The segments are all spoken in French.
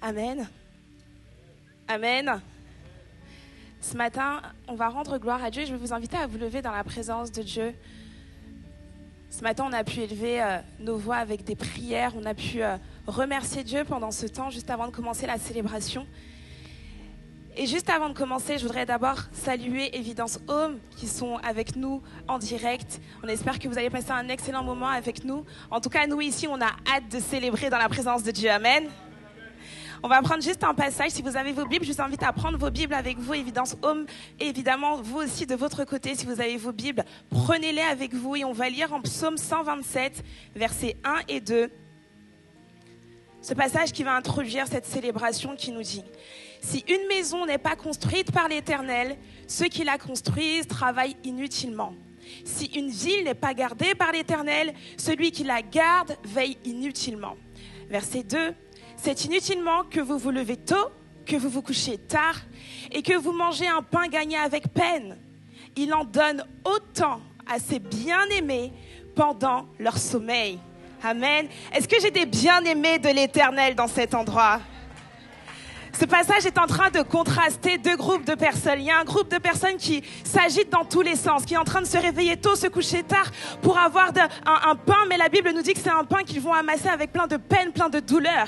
Amen. Amen. Ce matin, on va rendre gloire à Dieu et je vais vous inviter à vous lever dans la présence de Dieu. Ce matin, on a pu élever nos voix avec des prières, on a pu remercier Dieu pendant ce temps, juste avant de commencer la célébration. Et juste avant de commencer, je voudrais d'abord saluer Évidence Home qui sont avec nous en direct. On espère que vous allez passer un excellent moment avec nous. En tout cas, nous ici, on a hâte de célébrer dans la présence de Dieu. Amen. On va prendre juste un passage. Si vous avez vos Bibles, je vous invite à prendre vos Bibles avec vous, Évidence Home. Et évidemment, vous aussi de votre côté, si vous avez vos Bibles, prenez-les avec vous. Et on va lire en Psaume 127, versets 1 et 2. Ce passage qui va introduire cette célébration qui nous dit: si une maison n'est pas construite par l'Éternel, ceux qui la construisent travaillent inutilement. Si une ville n'est pas gardée par l'Éternel, celui qui la garde veille inutilement. Verset 2. C'est inutilement que vous vous levez tôt, que vous vous couchez tard et que vous mangez un pain gagné avec peine. Il en donne autant à ses bien-aimés pendant leur sommeil. Amen. Est-ce que j'ai des bien-aimés de l'Éternel dans cet endroit? Ce passage est en train de contraster deux groupes de personnes. Il y a un groupe de personnes qui s'agitent dans tous les sens, qui est en train de se réveiller tôt, se coucher tard pour avoir un pain, mais la Bible nous dit que c'est un pain qu'ils vont amasser avec plein de peine, plein de douleur.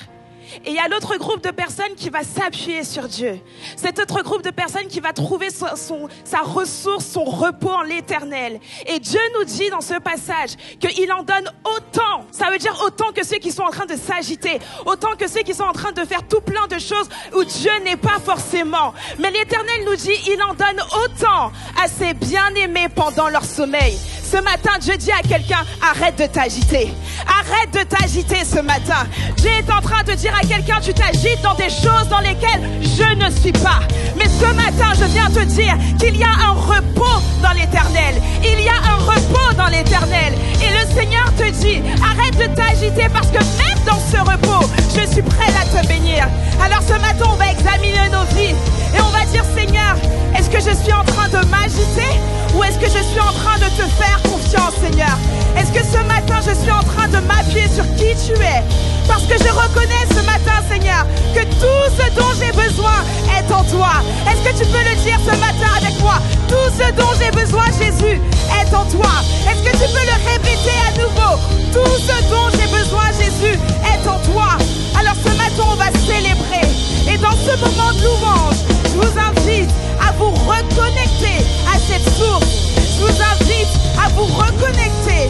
Et il y a l'autre groupe de personnes qui va s'appuyer sur Dieu. Cet autre groupe de personnes qui va trouver sa ressource, son repos en l'Éternel. Et Dieu nous dit dans ce passage qu'il en donne autant. Ça veut dire autant que ceux qui sont en train de s'agiter. Autant que ceux qui sont en train de faire tout plein de choses où Dieu n'est pas forcément. Mais l'Éternel nous dit il en donne autant à ses bien-aimés pendant leur sommeil. Ce matin, Dieu dit à quelqu'un, arrête de t'agiter. Arrête de t'agiter ce matin. Dieu est en train de dire à quelqu'un, tu t'agites dans des choses dans lesquelles je ne suis pas. Mais ce matin, je viens te dire qu'il y a un repos dans l'Éternel. Il y a un repos dans l'Éternel. Et le Seigneur te dit, arrête de t'agiter parce que même dans ce repos, je suis prêt à te bénir. Alors ce matin, on va examiner nos vies et on va dire, Seigneur, est-ce que je suis en train de m'agiter ou est-ce que je suis en train de te faire confiance, Seigneur? Est-ce que ce matin, je suis en train de m'appuyer sur qui tu es? Parce que je reconnais ce matin, Seigneur, que tout ce dont j'ai besoin est en toi. Est-ce que tu peux le dire ce matin avec moi? Tout ce dont j'ai besoin, Jésus, est en toi. Est-ce que tu peux le répéter à nouveau? Tout ce dont j'ai besoin, Jésus, est en toi. Alors ce matin, on va célébrer. Et dans ce moment de louange, je vous invite à vous reconnecter à cette source. Je vous invite à vous reconnecter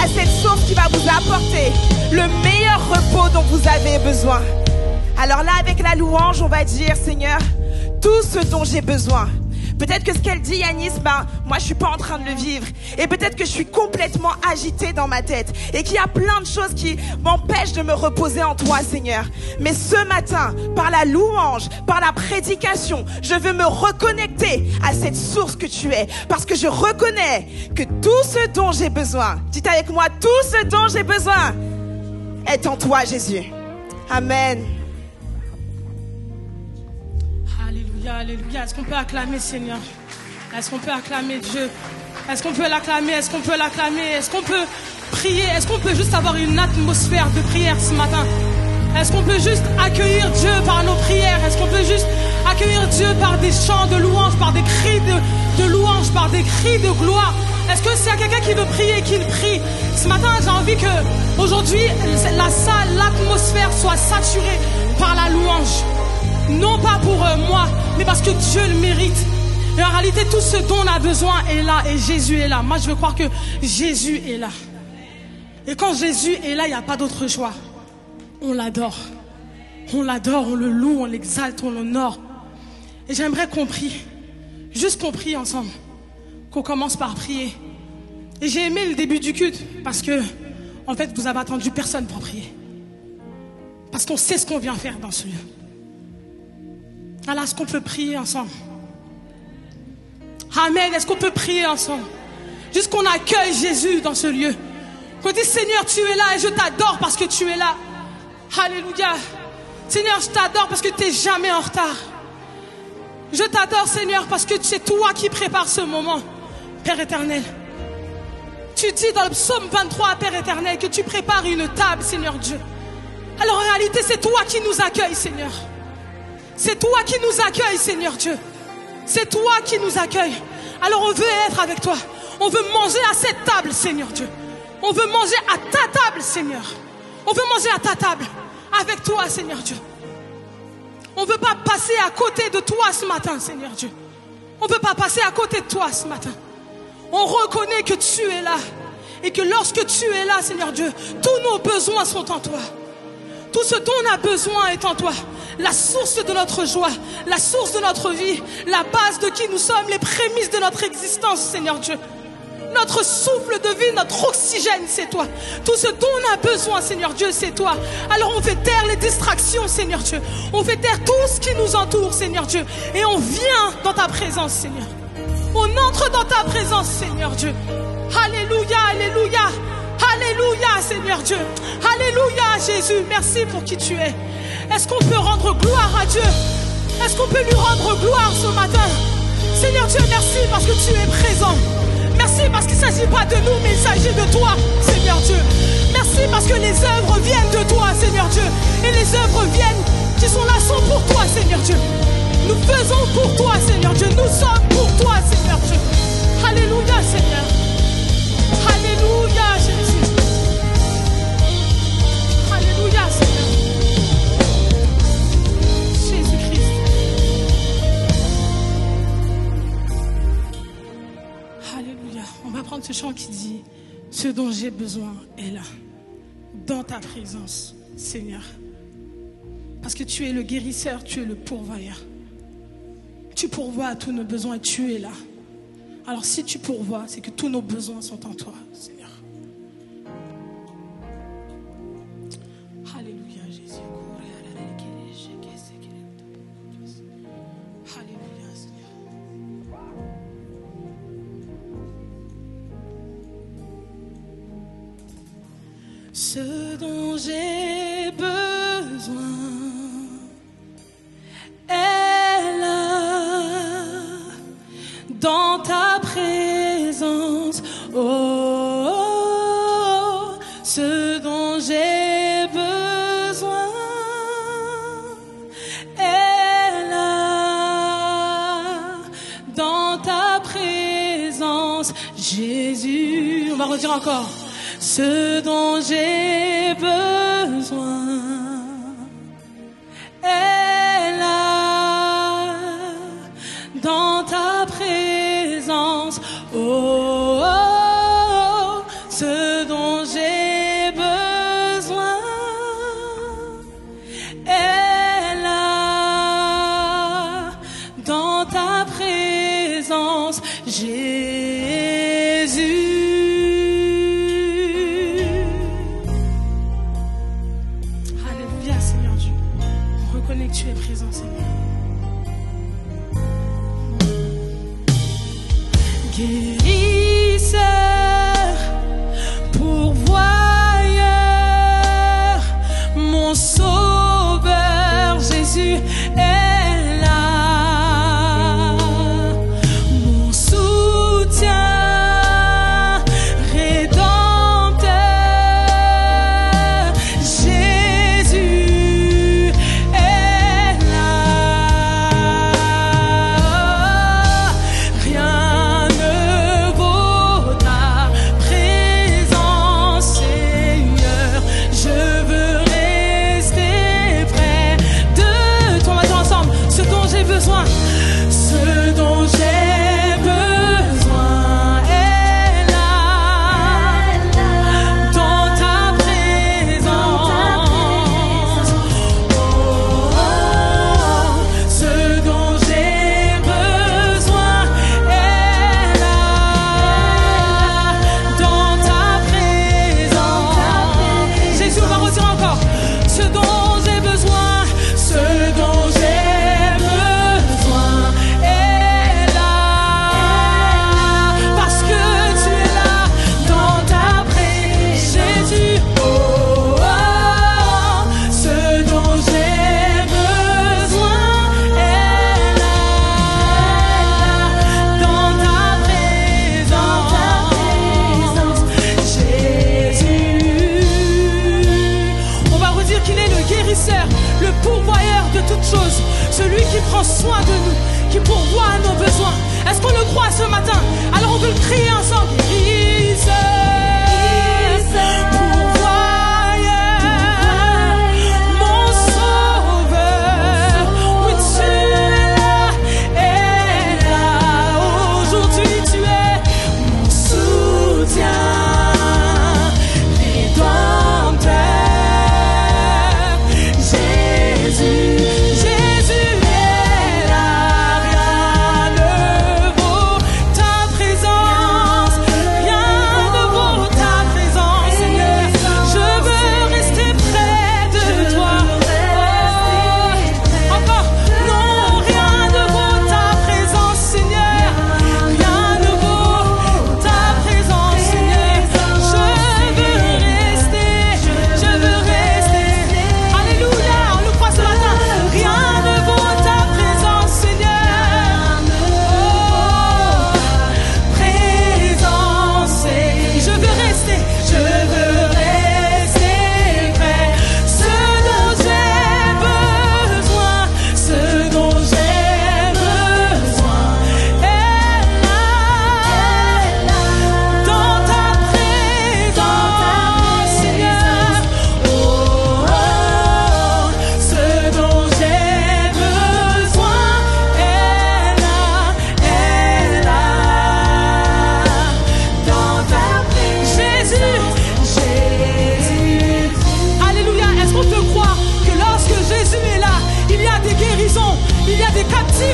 à cette source qui va vous apporter le meilleur repos dont vous avez besoin. Alors là, avec la louange, on va dire, Seigneur, tout ce dont j'ai besoin. Peut-être que ce qu'elle dit, Yanis, moi je suis pas en train de le vivre. Et peut-être que je suis complètement agitée dans ma tête. Et qu'il y a plein de choses qui m'empêchent de me reposer en toi, Seigneur. Mais ce matin, par la louange, par la prédication, je veux me reconnecter à cette source que tu es. Parce que je reconnais que tout ce dont j'ai besoin, dites avec moi, tout ce dont j'ai besoin est en toi, Jésus. Amen. Alléluia, alléluia. Est-ce qu'on peut acclamer Seigneur? Est-ce qu'on peut acclamer Dieu? Est-ce qu'on peut l'acclamer? Est-ce qu'on peut l'acclamer? Est-ce qu'on peut prier? Est-ce qu'on peut juste avoir une atmosphère de prière ce matin? Est-ce qu'on peut juste accueillir Dieu par nos prières? Est-ce qu'on peut juste accueillir Dieu par des chants de louange, par des cris de louange, par des cris de gloire? Est-ce que s'il y a quelqu'un qui veut prier, qu'il prie? Ce matin, j'ai envie que aujourd'hui la salle, l'atmosphère soit saturée par la louange. Non pas pour moi, mais parce que Dieu le mérite. Et en réalité, tout ce dont on a besoin est là et Jésus est là. Moi, je veux croire que Jésus est là. Et quand Jésus est là, il n'y a pas d'autre choix. On l'adore. On l'adore, on le loue, on l'exalte, on l'honore. Et j'aimerais qu'on prie. Juste qu'on prie ensemble. Qu'on commence par prier. Et j'ai aimé le début du culte parce que, en fait, vous avez attendu personne pour prier. Parce qu'on sait ce qu'on vient faire dans ce lieu. Alors, est-ce qu'on peut prier ensemble? Amen. Est-ce qu'on peut prier ensemble? Juste qu'on accueille Jésus dans ce lieu. Qu'on dise, Seigneur, tu es là et je t'adore parce que tu es là. Alléluia. Seigneur, je t'adore parce que tu n'es jamais en retard. Je t'adore, Seigneur, parce que c'est toi qui prépares ce moment, Père éternel. Tu dis dans le psaume 23, Père éternel, que tu prépares une table, Seigneur Dieu, Alors en réalité, c'est toi qui nous accueilles, Seigneur. C'est toi qui nous accueilles, Seigneur Dieu. C'est toi qui nous accueilles. Alors on veut être avec toi. On veut manger à cette table, Seigneur Dieu. On veut manger à ta table, Seigneur. On veut manger à ta table avec toi, Seigneur Dieu. On ne veut pas passer à côté de toi ce matin, Seigneur Dieu. On ne veut pas passer à côté de toi ce matin. On reconnaît que tu es là. Et que lorsque tu es là, Seigneur Dieu, tous nos besoins sont en toi. Tout ce dont on a besoin est en toi. La source de notre joie, la source de notre vie, la base de qui nous sommes, les prémices de notre existence, Seigneur Dieu. Notre souffle de vie, notre oxygène, c'est toi. Tout ce dont on a besoin, Seigneur Dieu, c'est toi. Alors on fait taire les distractions, Seigneur Dieu. On fait taire tout ce qui nous entoure, Seigneur Dieu. Et on vient dans ta présence, Seigneur. On entre dans ta présence, Seigneur Dieu. Alléluia, alléluia. Alléluia, Seigneur Dieu. Alléluia, Jésus. Merci pour qui tu es. Est-ce qu'on peut rendre gloire à Dieu? Est-ce qu'on peut lui rendre gloire ce matin? Seigneur Dieu, merci parce que tu es présent. Merci parce qu'il ne s'agit pas de nous, mais il s'agit de toi, Seigneur Dieu. Merci parce que les œuvres viennent de toi, Seigneur Dieu. Et les œuvres qui sont là sont pour toi, Seigneur Dieu. Nous faisons pour toi, Seigneur Dieu. Nous sommes pour toi, Seigneur Dieu. Alléluia, Seigneur. Alléluia, Jésus. Alléluia, Seigneur. Jésus-Christ. Alléluia. On va prendre ce chant qui dit « Ce dont j'ai besoin est là, dans ta présence, Seigneur. » Parce que tu es le guérisseur, tu es le pourvoyeur. Tu pourvois à tous nos besoins et tu es là. Alors si tu pourvois, c'est que tous nos besoins sont en toi, Seigneur. Alléluia, Jésus. Alléluia, Seigneur. Ce dont j'ai besoin est là, dans ta présence, oh, oh, oh. Ce dont j'ai besoin est là, dans ta présence, Jésus. On va redire encore. Ce dont j'ai besoin est là, dans ta présence, oh, oh, oh. Ce dont j'ai besoin est là, dans ta présence, Jésus. Tu es présent, Seigneur. Guérisseur, pourvoyeur, mon sauveur, Jésus est là. Mon soutien, rédempteur, Jésus est là. Rien ne pourvoyeur de toutes choses, celui qui prend soin de nous, qui pourvoit à nos besoins. Est-ce qu'on le croit ce matin? Alors on veut le crier ensemble.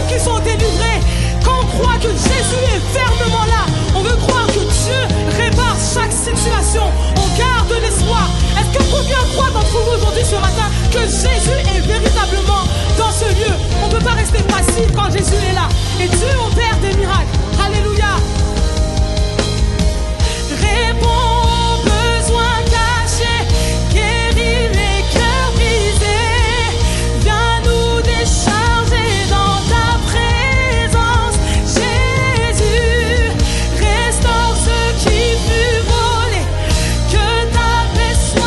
Qui sont délivrés. Quand on croit que Jésus est fermement là, on veut croire que Dieu répare chaque situation. On garde l'espoir. Est-ce que combien croient d'entre vous aujourd'hui ce matin que Jésus est véritablement dans ce lieu? On ne peut pas rester passif quand Jésus est là. Et Dieu opère des miracles. Alléluia. Réponds aux besoins cachés, guéris les cœurs brisés. Viens nous décharger dans ta présence, Jésus. Restaure ce qui fut volé, que ta paix soit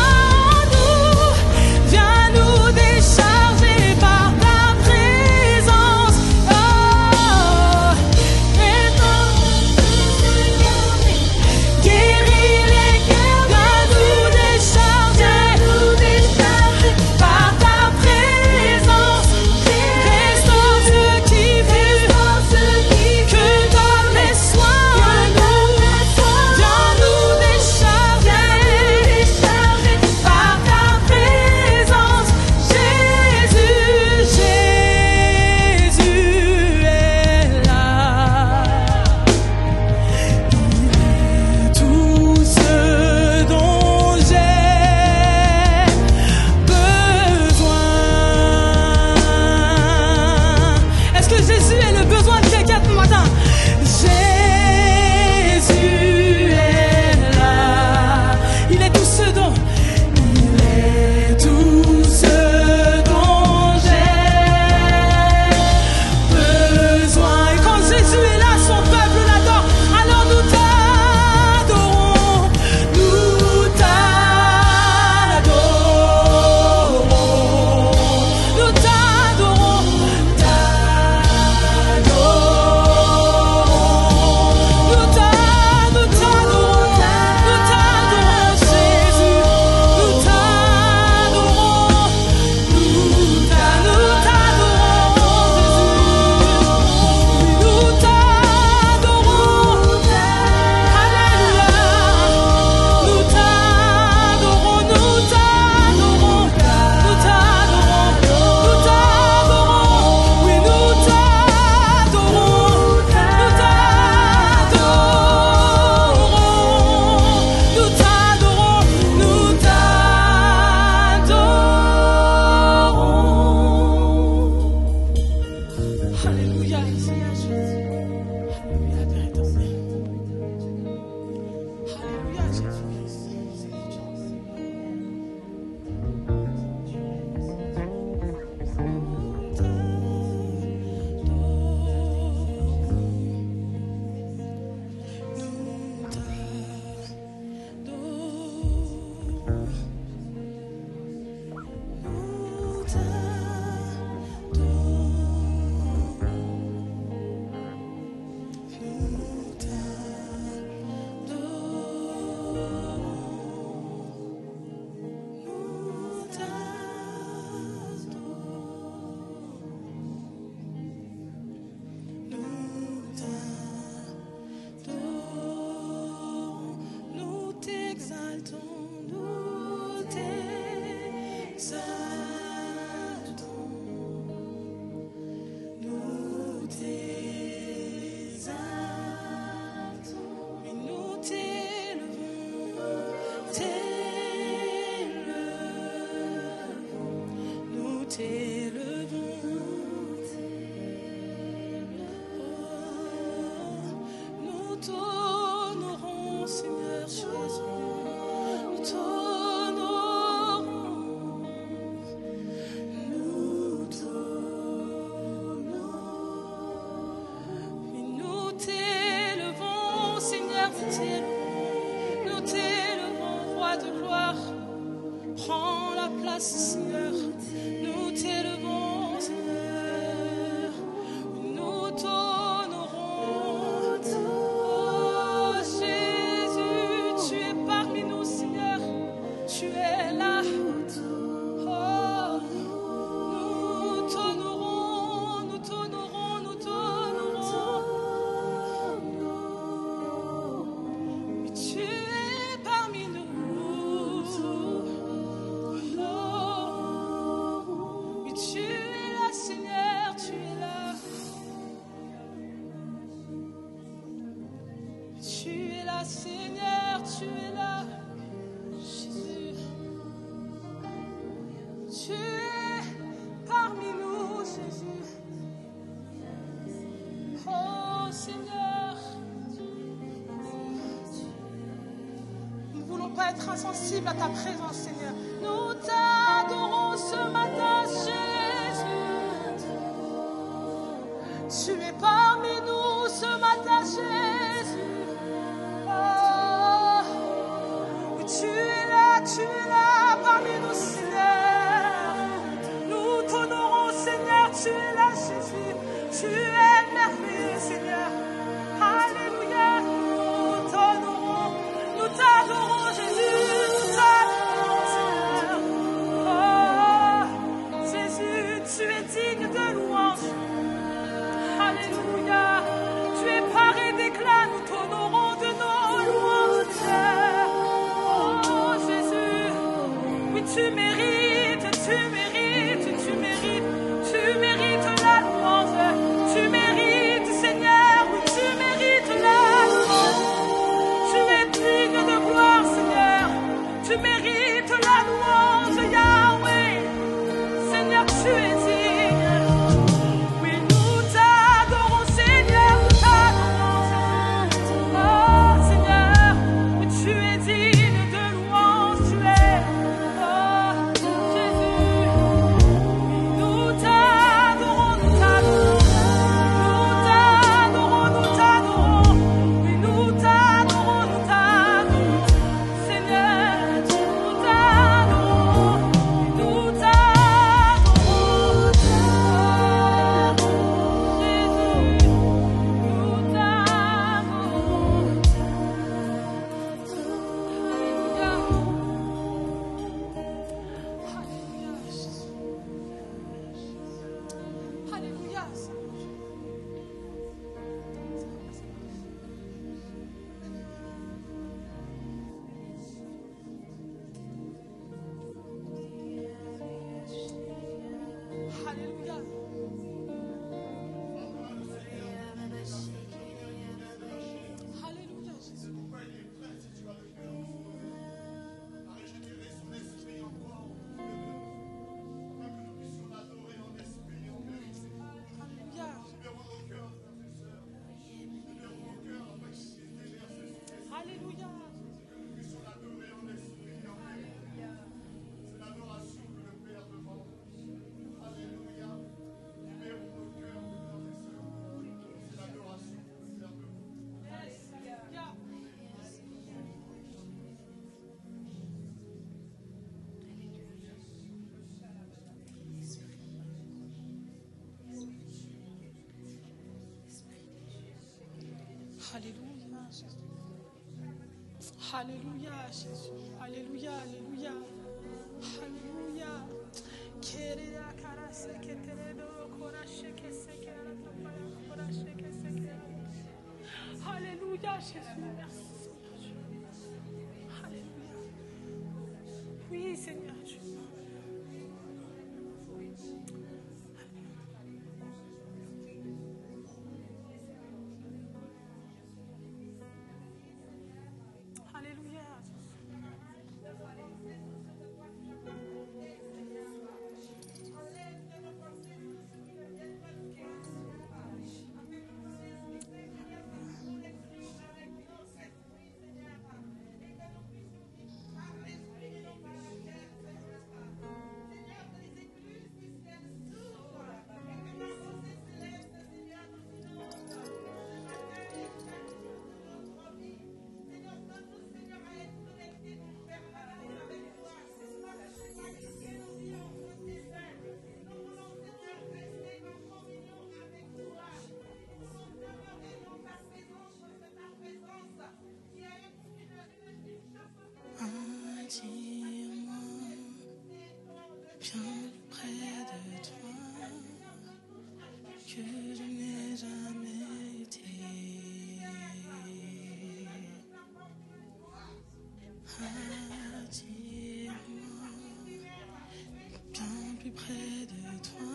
grâce, Seigneur. Nous t'élevons, Seigneur. Nous t'honorons. Oh Jésus, tu es parmi nous, Seigneur. Tu es là. Oh, nous t'honorons, nous t'honorons, nous t'honorons. Oui, tu es parmi nous. Oh, oui, tu es là, Seigneur, tu es là. Tu es là, Seigneur, tu es là. Jésus, tu es parmi nous, Jésus. Oh Seigneur, nous ne voulons pas être insensibles à ta présence, Seigneur. Nous t'adorons ce matin, Jésus. Tu es parmi nous ce matin, Jésus. Oh, oui, tu es là parmi nous, Seigneur. Nous t'honorons, Seigneur, tu es là, Jésus. Tu es merveilleux, Seigneur. Alléluia, nous t'adorons, Jésus, nous t'adorons, Seigneur. Oh, Jésus, tu es digne de louange. Alléluia, tu es paré d'éclat, nous t'honorons de nos louanges, Seigneur. Oh, Jésus, oui, tu mérites la louange. Tu mérites, Seigneur, oui, tu mérites la louange. Tu es digne de gloire, Seigneur. Tu mérites la louange, Yahweh. Seigneur, tu es digne. Oui, nous t'adorons, Seigneur, nous t'adorons. Oh, Seigneur, oui, tu es digne de louange, tu es. Oh, Jésus, nous t'adorons, nous t'adorons. Nous t'adorons, nous t'adorons. Oui, nous t'adorons, nous t'adorons. Seigneur, nous t'adorons. Nous t'adorons. Jésus, nous t'adorons. Alléluia. Alléluia, Jésus. Alléluia, Seigneur. Alléluia. Alléluia, Jésus. Alléluia. Alléluia. Alléluia, Jésus. Alléluia, Jésus. Alléluia, alléluia. Alléluia. Kerea karase keteredo korashe kesekera tapaya korashe kesekera. Alléluia, Jésus. Merci, Seigneur Dieu. Alléluia. Oui, Seigneur Dieu. Alléluia. bien près de toi que je n'ai jamais été. Attire-moi bien plus près de toi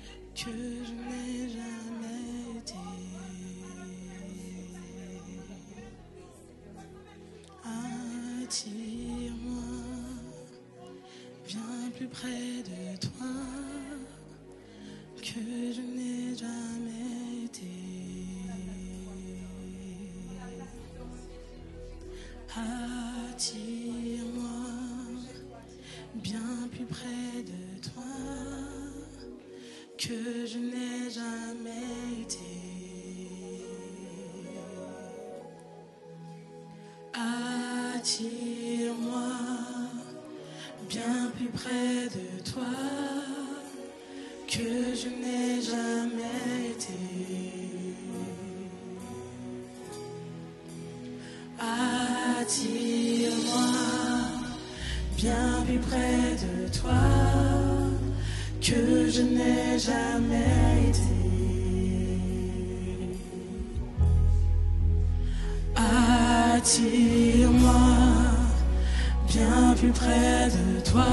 que je n'ai jamais été. Attire-moi bien plus près de toi que je n'ai jamais été. Attire-moi bien plus près de toi que je n'ai jamais été. Attire-moi bien plus près de toi que je n'ai jamais été. Attire-moi bien plus près de toi que je n'ai jamais été. Attire-moi bien plus près de toi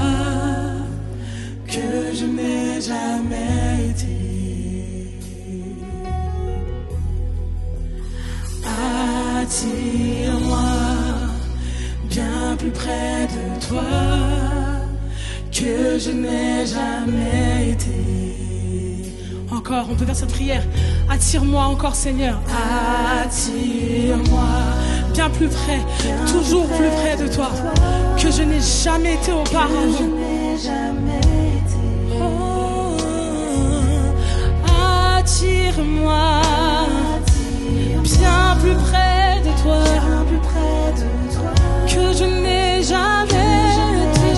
que je n'ai jamais été. Attire-moi bien plus près de toi que je n'ai jamais été. Encore, on peut faire cette prière. Attire-moi encore, Seigneur. Attire-moi bien plus près, toujours plus près de toi, que je n'ai jamais été auparavant. Oh, attire-moi bien plus près de toi, que je n'ai jamais été.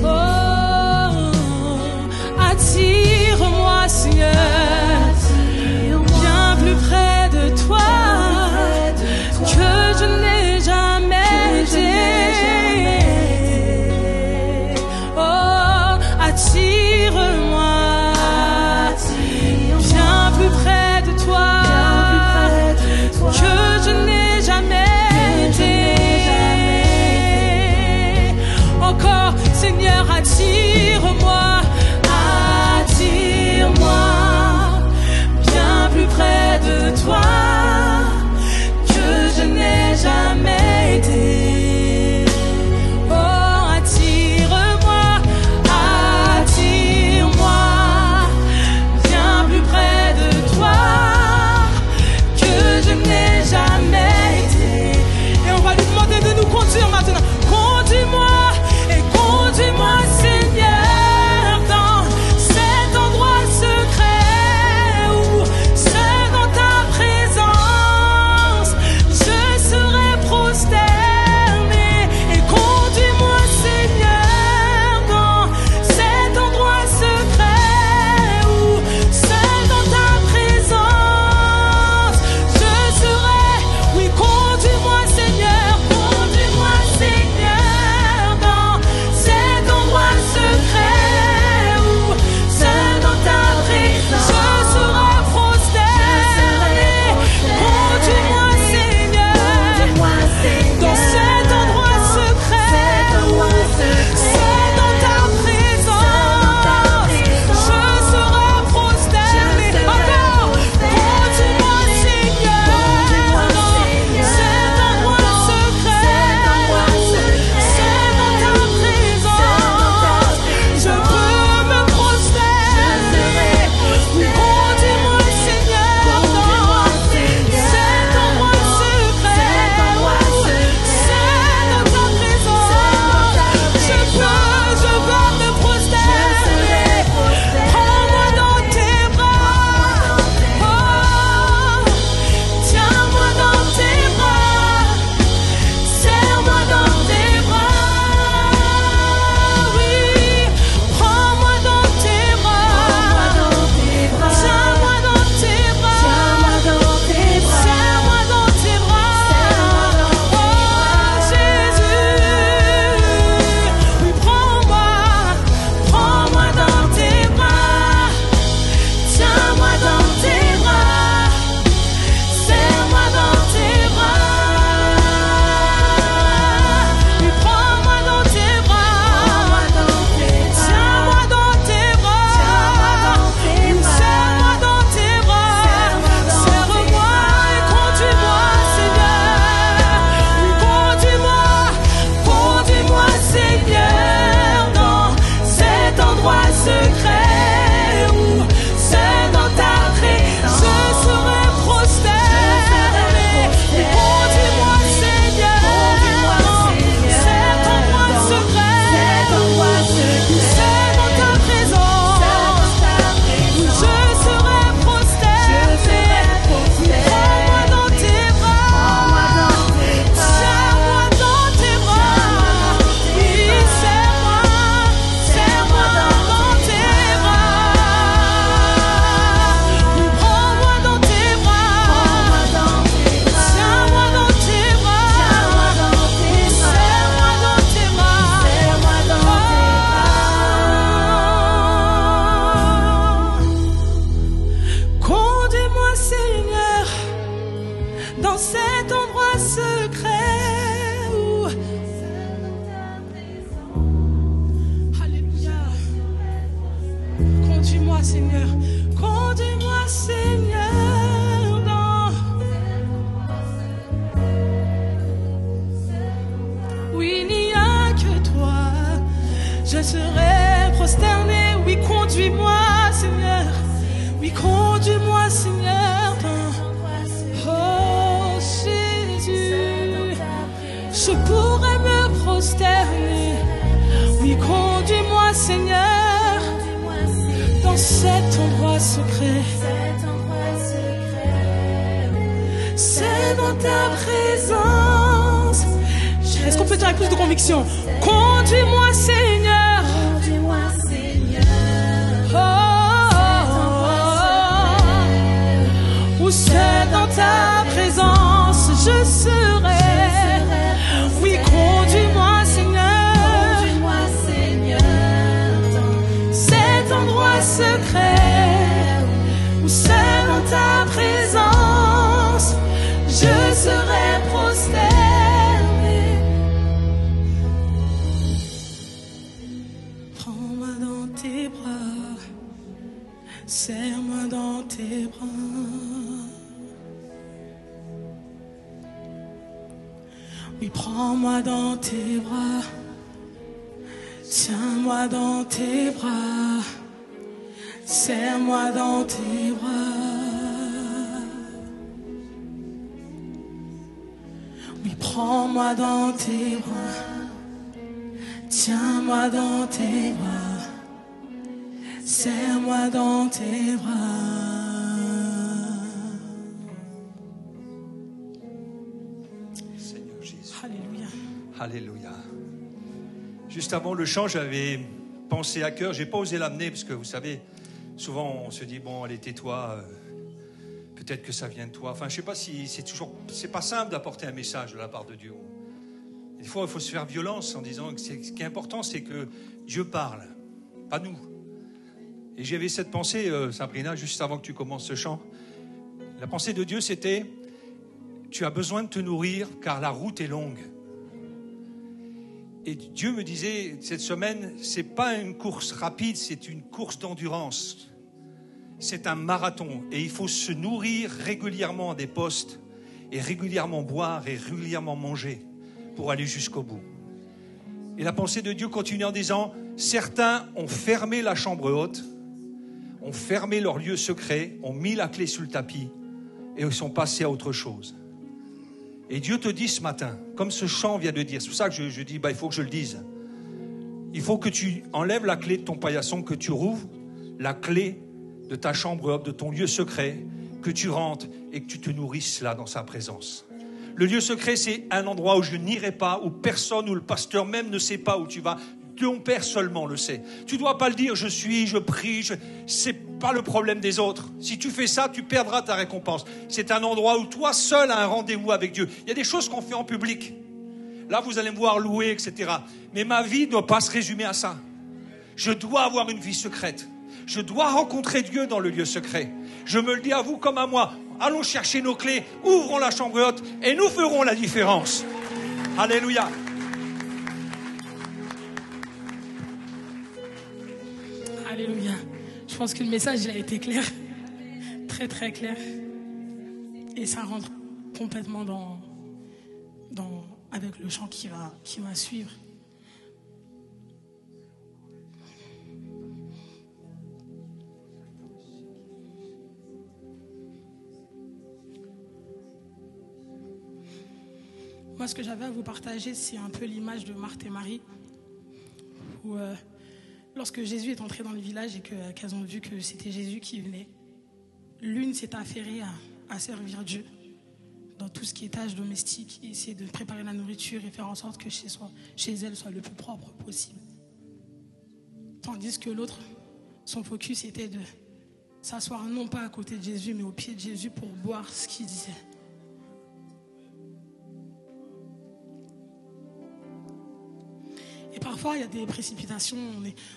Oh, attire-moi, Seigneur, bien plus près de toi, que je n'ai jamais été. Oh, attire-moi bien plus près de toi, que je n'ai jamais été. Seigneur. Conduis-moi, Seigneur, dans... Oui, il n'y a que toi. Je serai prosterné. Oui, conduis-moi, Seigneur. Oui, conduis-moi, Seigneur, dans... Oh, Jésus. Je pourrais me prosterner. Oui, conduis-moi, Seigneur, dans cet endroit secret. C'est dans ta présence. Est-ce qu'on peut dire avec plus de conviction? Conduis-moi, Seigneur. Conduis-moi, Seigneur. Où c'est dans ta présence, je serai. Oui, conduis-moi, Seigneur. Conduis-moi, Seigneur, dans cet endroit secret. Où c'est dans ta présence, je serai prosterné. Prends-moi dans tes bras, serre-moi dans tes bras. Oui, prends-moi dans tes bras, tiens-moi dans tes bras, serre-moi dans tes bras. Oui, prends-moi dans tes bras, tiens-moi dans tes bras, serre-moi dans tes bras. Alléluia. Juste avant le chant, j'avais pensé à cœur. J'ai pas osé l'amener parce que vous savez, souvent on se dit bon, allez tais-toi. Peut-être que ça vient de toi. Enfin, je sais pas si c'est pas simple d'apporter un message de la part de Dieu. Des fois, il faut se faire violence en disant que ce qui est important, c'est que Dieu parle, pas nous. Et j'avais cette pensée, Sabrina, juste avant que tu commences ce chant. La pensée de Dieu, c'était tu as besoin de te nourrir car la route est longue. Et Dieu me disait, cette semaine, c'est pas une course rapide, c'est une course d'endurance. C'est un marathon. Et il faut se nourrir régulièrement à des postes, et régulièrement boire, et régulièrement manger, pour aller jusqu'au bout. Et la pensée de Dieu continue en disant, certains ont fermé la chambre haute, ont fermé leur lieu secret, ont mis la clé sur le tapis, et ils sont passés à autre chose. Et Dieu te dit ce matin, comme ce chant vient de dire, c'est pour ça que je dis, il faut que je le dise. Il faut que tu enlèves la clé de ton paillasson, que tu rouvres la clé de ta chambre haute, de ton lieu secret, que tu rentres et que tu te nourrisses là dans sa présence. Le lieu secret, c'est un endroit où je n'irai pas, où personne, où le pasteur même ne sait pas où tu vas. Ton Père seulement le sait. Tu ne dois pas le dire, je prie, c'est pas le problème des autres. Si tu fais ça, tu perdras ta récompense. C'est un endroit où toi seul as un rendez-vous avec Dieu. Il y a des choses qu'on fait en public. Là, vous allez me voir louer, etc. Mais ma vie ne doit pas se résumer à ça. Je dois avoir une vie secrète. Je dois rencontrer Dieu dans le lieu secret. Je me le dis à vous comme à moi. Allons chercher nos clés, ouvrons la chambre haute et nous ferons la différence. Alléluia. Alléluia. Je pense que le message il a été clair, très très clair, et ça rentre complètement avec le chant qui va suivre. Moi, ce que j'avais à vous partager, c'est un peu l'image de Marthe et Marie, où lorsque Jésus est entré dans le village et qu'elles ont vu que c'était Jésus qui venait, l'une s'est affairée à servir Dieu dans tout ce qui est tâches domestiques, et essayer de préparer la nourriture et faire en sorte que chez elle soit le plus propre possible. Tandis que l'autre, son focus était de s'asseoir non pas à côté de Jésus, mais au pied de Jésus pour boire ce qu'il disait. Et parfois, il y a des précipitations.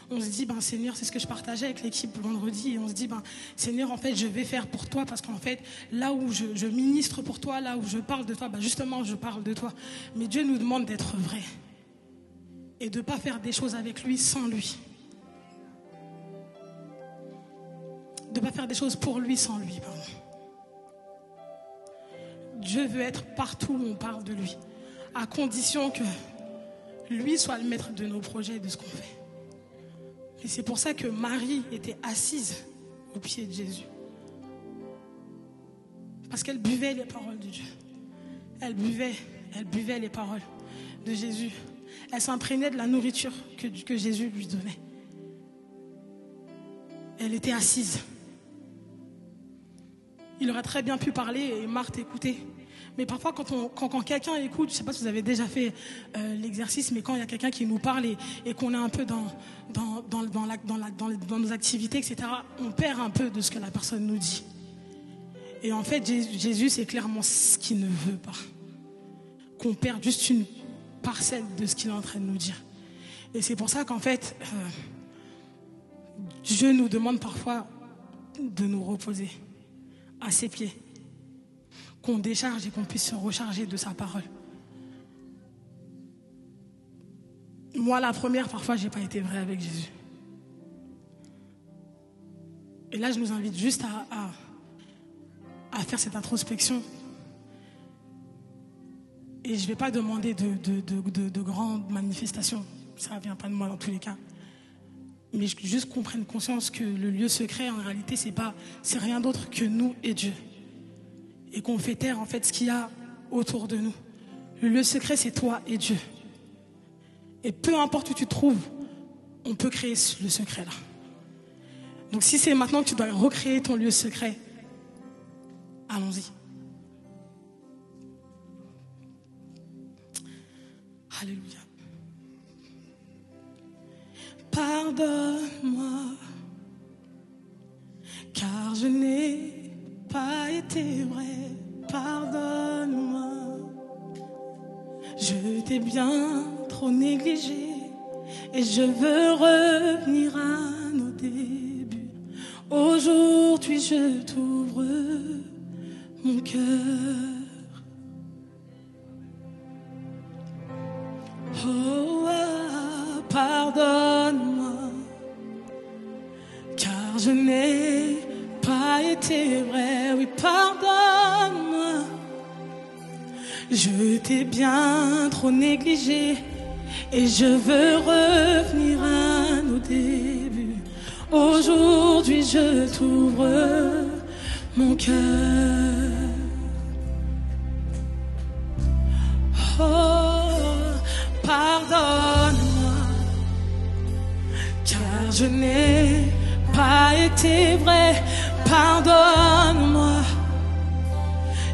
On se dit, Seigneur, c'est ce que je partageais avec l'équipe vendredi. Et on se dit, Seigneur, en fait, je vais faire pour toi. Parce qu'en fait, là où je ministre pour toi, là où je parle de toi, justement, je parle de toi. Mais Dieu nous demande d'être vrai. Et de ne pas faire des choses avec lui sans lui. de ne pas faire des choses pour lui sans lui. Pardon. Dieu veut être partout où on parle de lui, à condition que lui soit le maître de nos projets et de ce qu'on fait. Et c'est pour ça que Marie était assise au pied de Jésus. Parce qu'elle buvait les paroles de Dieu. Elle buvait les paroles de Jésus. Elle s'imprégnait de la nourriture que Jésus lui donnait. Elle était assise. Il aurait très bien pu parler et Marthe écouter. Mais parfois, quand quelqu'un écoute, je ne sais pas si vous avez déjà fait l'exercice, mais quand il y a quelqu'un qui nous parle et qu'on est un peu dans nos activités, etc., on perd un peu de ce que la personne nous dit. Et en fait, Jésus, c'est clairement ce qu'il ne veut pas. Qu'on perde juste une parcelle de ce qu'il est en train de nous dire. Et c'est pour ça qu'en fait, Dieu nous demande parfois de nous reposer à ses pieds. Qu'on décharge et qu'on puisse se recharger de sa parole. Moi, la première, parfois, je n'ai pas été vraie avec Jésus. Et là, je nous invite juste à faire cette introspection. Et je ne vais pas demander de grandes manifestations. Ça ne vient pas de moi dans tous les cas. Mais juste qu'on prenne conscience que le lieu secret, en réalité, c'est rien d'autre que nous et Dieu. Et qu'on fait taire, en fait, ce qu'il y a autour de nous. Le lieu secret, c'est toi et Dieu. Et peu importe où tu te trouves, on peut créer le secret là. Donc si c'est maintenant que tu dois recréer ton lieu secret, allons-y. Alléluia. Pardonne-moi, car je n'ai pas été vrai. Pardonne-moi, je t'ai bien trop négligé et je veux revenir à nos débuts. Aujourd'hui je t'ouvre mon cœur. Oh, pardonne-moi, car je n'ai pas été vrai. Oui, pardonne-moi, je t'ai bien trop négligé et je veux revenir à nos débuts. Aujourd'hui je t'ouvre mon cœur. Oh, pardonne-moi, car je n'ai pas été vrai. Pardonne-moi,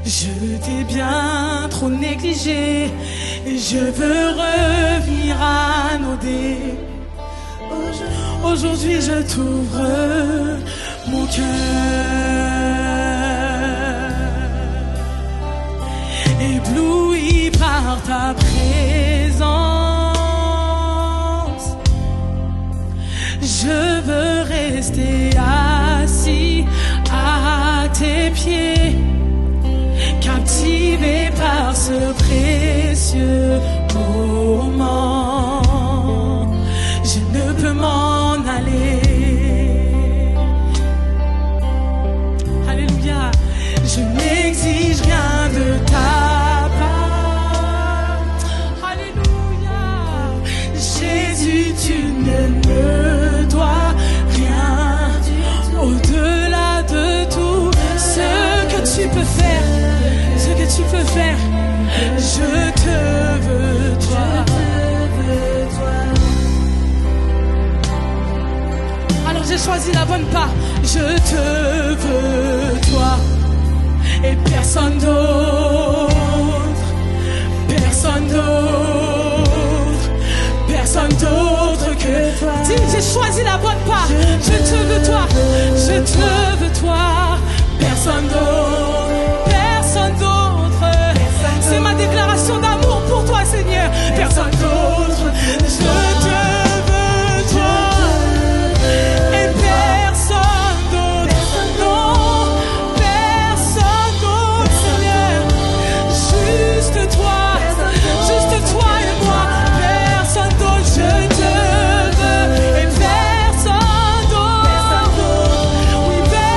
je t'ai bien trop négligé et je veux revenir à nos débuts. Aujourd'hui je t'ouvre mon cœur. Ébloui par ta présence, je veux rester assis à tes pieds, captivé par ce précieux moment. Je ne peux m'en aller. Alléluia. Je n'exige rien de ta part. Alléluia. Jésus, tu ne me dois rien. Au-delà de tout ce que tu peux faire, je te veux toi. Alors j'ai choisi la bonne part. Je te veux toi et personne d'autre, personne d'autre, personne d'autre que toi. Dis, j'ai choisi la bonne part. Je te veux toi, je te veux toi, personne d'autre, personne d'autre. C'est ma déclaration d'amour pour toi, Seigneur. Personne d'autre. Je te veux toi et personne d'autre. Non, personne d'autre, Seigneur. Juste toi et moi. Personne d'autre. Je te veux et personne d'autre. Oui, personne.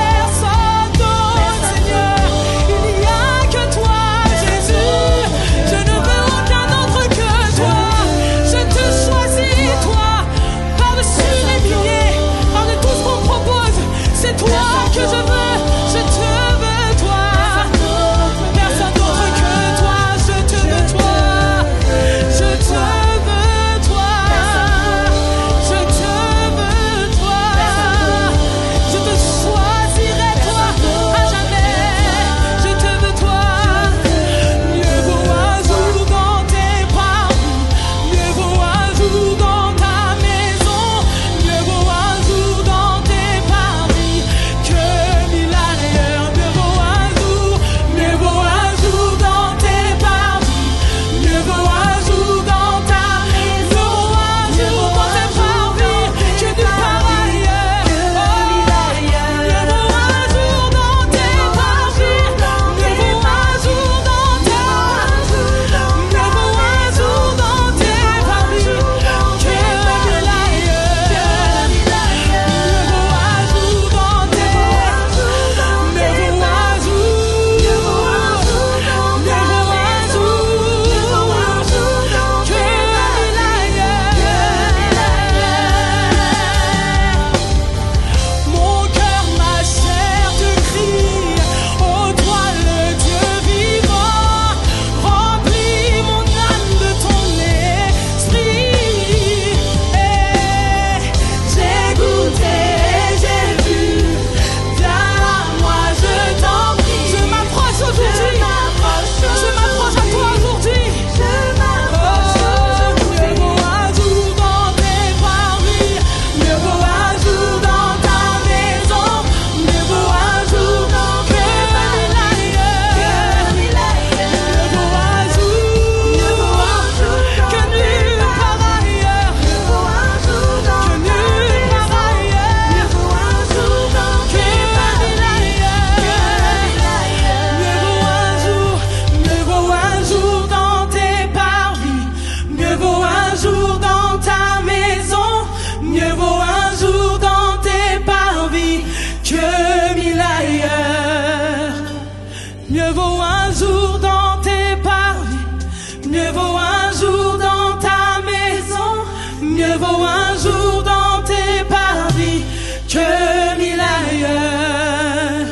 Mieux vaut un jour dans tes paradis que 1000 ailleurs.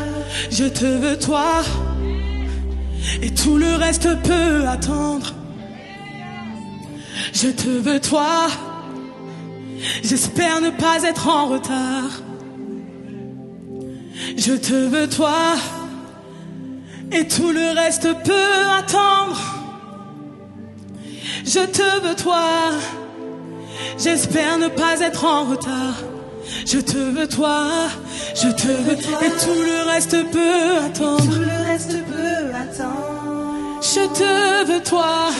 Je te veux toi, et tout le reste peut attendre. Je te veux toi, j'espère ne pas être en retard. Je te veux toi, et tout le reste peut attendre. Je te veux toi, j'espère ne pas être en retard. Je te veux toi, je te veux, et tout le reste peut attendre. Tout le reste peut attendre. Je te veux toi,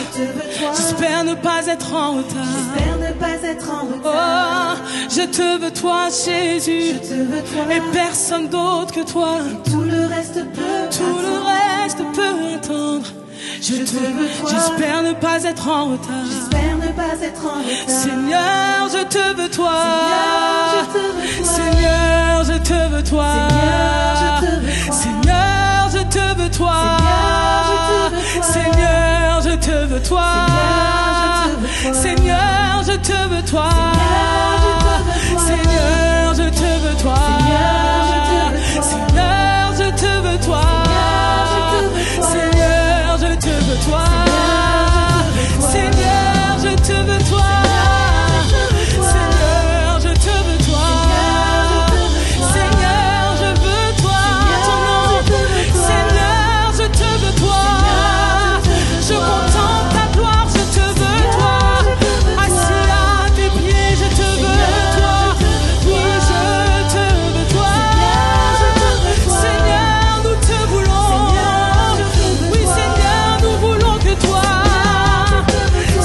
j'espère ne pas être en retard. J'espère ne pas être en retard. Oh, je te veux toi, Jésus, Je te veux toi, et personne d'autre que toi. tout le reste peut Tout le reste peut attendre. Je te veux toi, j'espère ne pas être en retard. J'espère ne pas être en retard. Seigneur, je te veux toi. Seigneur, je te veux toi. Seigneur, je te veux toi. Seigneur, je te veux toi. Seigneur, je te veux toi. Seigneur, je te veux toi. Seigneur, je te veux toi. Seigneur, je te veux toi. Seigneur, je te veux toi. Seigneur, je te veux toi. Seigneur, je te veux toi. Seigneur, je veux toi. Ton nom. Seigneur, je te veux toi. Je contemple ta gloire, je te veux toi. Assis à tes pieds, je te veux toi. Oui, je te veux toi. Seigneur, nous te voulons. Oui, Seigneur, nous voulons que toi.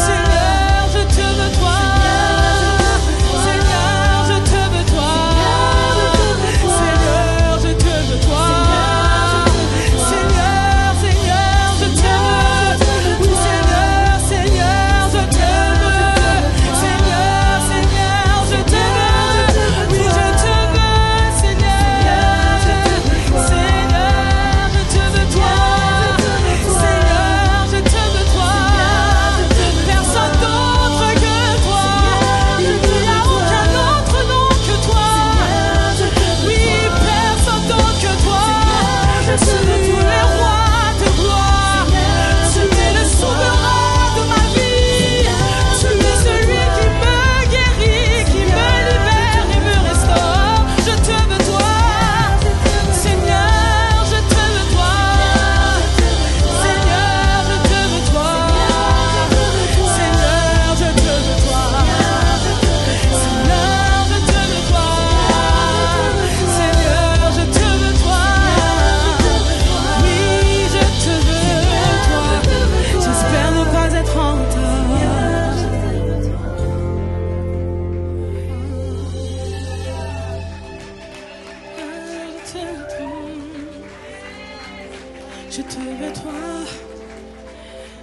Seigneur, je te veux toi. Seigneur, je te veux toi. Seigneur, je te veux toi. Seigneur, Seigneur, je te veux. Oui, Seigneur, Seigneur, je te veux. Seigneur, Seigneur, je te veux. Oui, je te veux, Seigneur. Seigneur, je te veux toi. Seigneur, je te veux toi. Personne d'autre que toi. Il n'y a aucun autre nom que toi. Oui, personne d'autre que toi. Tu es roi de gloire. Tu es le souverain de ma vie. Tu es celui qui me guérit, qui me libère et me restaure. Je te veux toi. Seigneur, je te veux toi. Seigneur, je te veux toi. Seigneur, je te veux toi. Seigneur, je te veux toi. Seigneur, je te veux toi. Oui, je te veux toi. J'espère ne pas être en retard. Je te veux toi.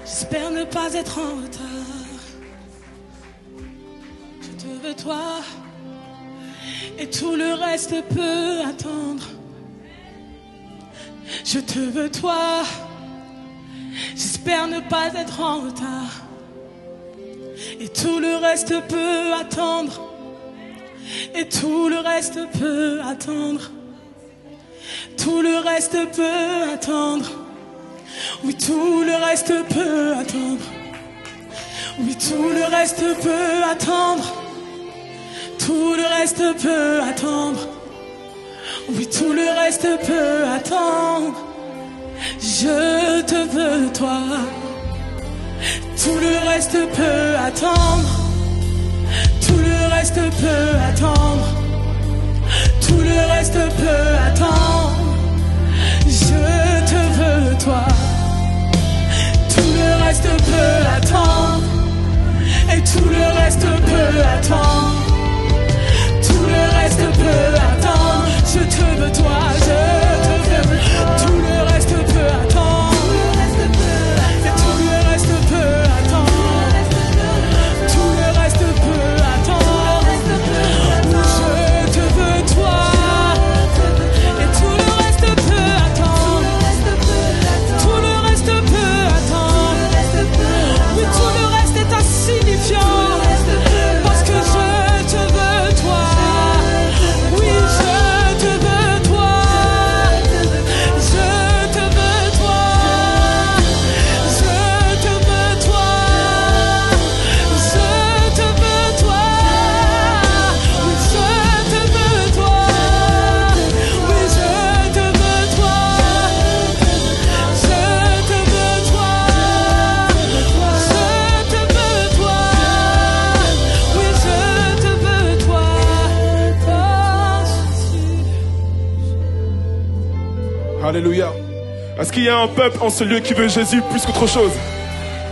J'espère ne pas être en retard. Je te veux toi. Et tout le reste peut attendre. Je te veux toi. J'espère ne pas être en retard. Et tout le reste peut attendre. Et tout le reste peut attendre. Tout le reste peut attendre. Oui, tout le reste peut attendre. Oui, tout le reste peut attendre. Tout le reste peut attendre. Oui, tout le reste peut attendre. Je te veux, toi. Tout le reste peut attendre. Tout le reste peut attendre. Tout le reste peut attendre. Je te veux, toi. Tout le reste peut attendre. Et tout le reste peut attendre. Tout le reste peut attendre. Je te veux, toi. Je te veux. Tout le reste peut attendre. Et tout le reste peut attendre. Tout le reste peut attendre. Je te veux, toi. Et tout le reste peut attendre. Tout le reste peut attendre. Oui, tout le reste est insignifiant. Parce que Alléluia. Est-ce qu'il y a un peuple en ce lieu qui veut Jésus plus qu'autre chose?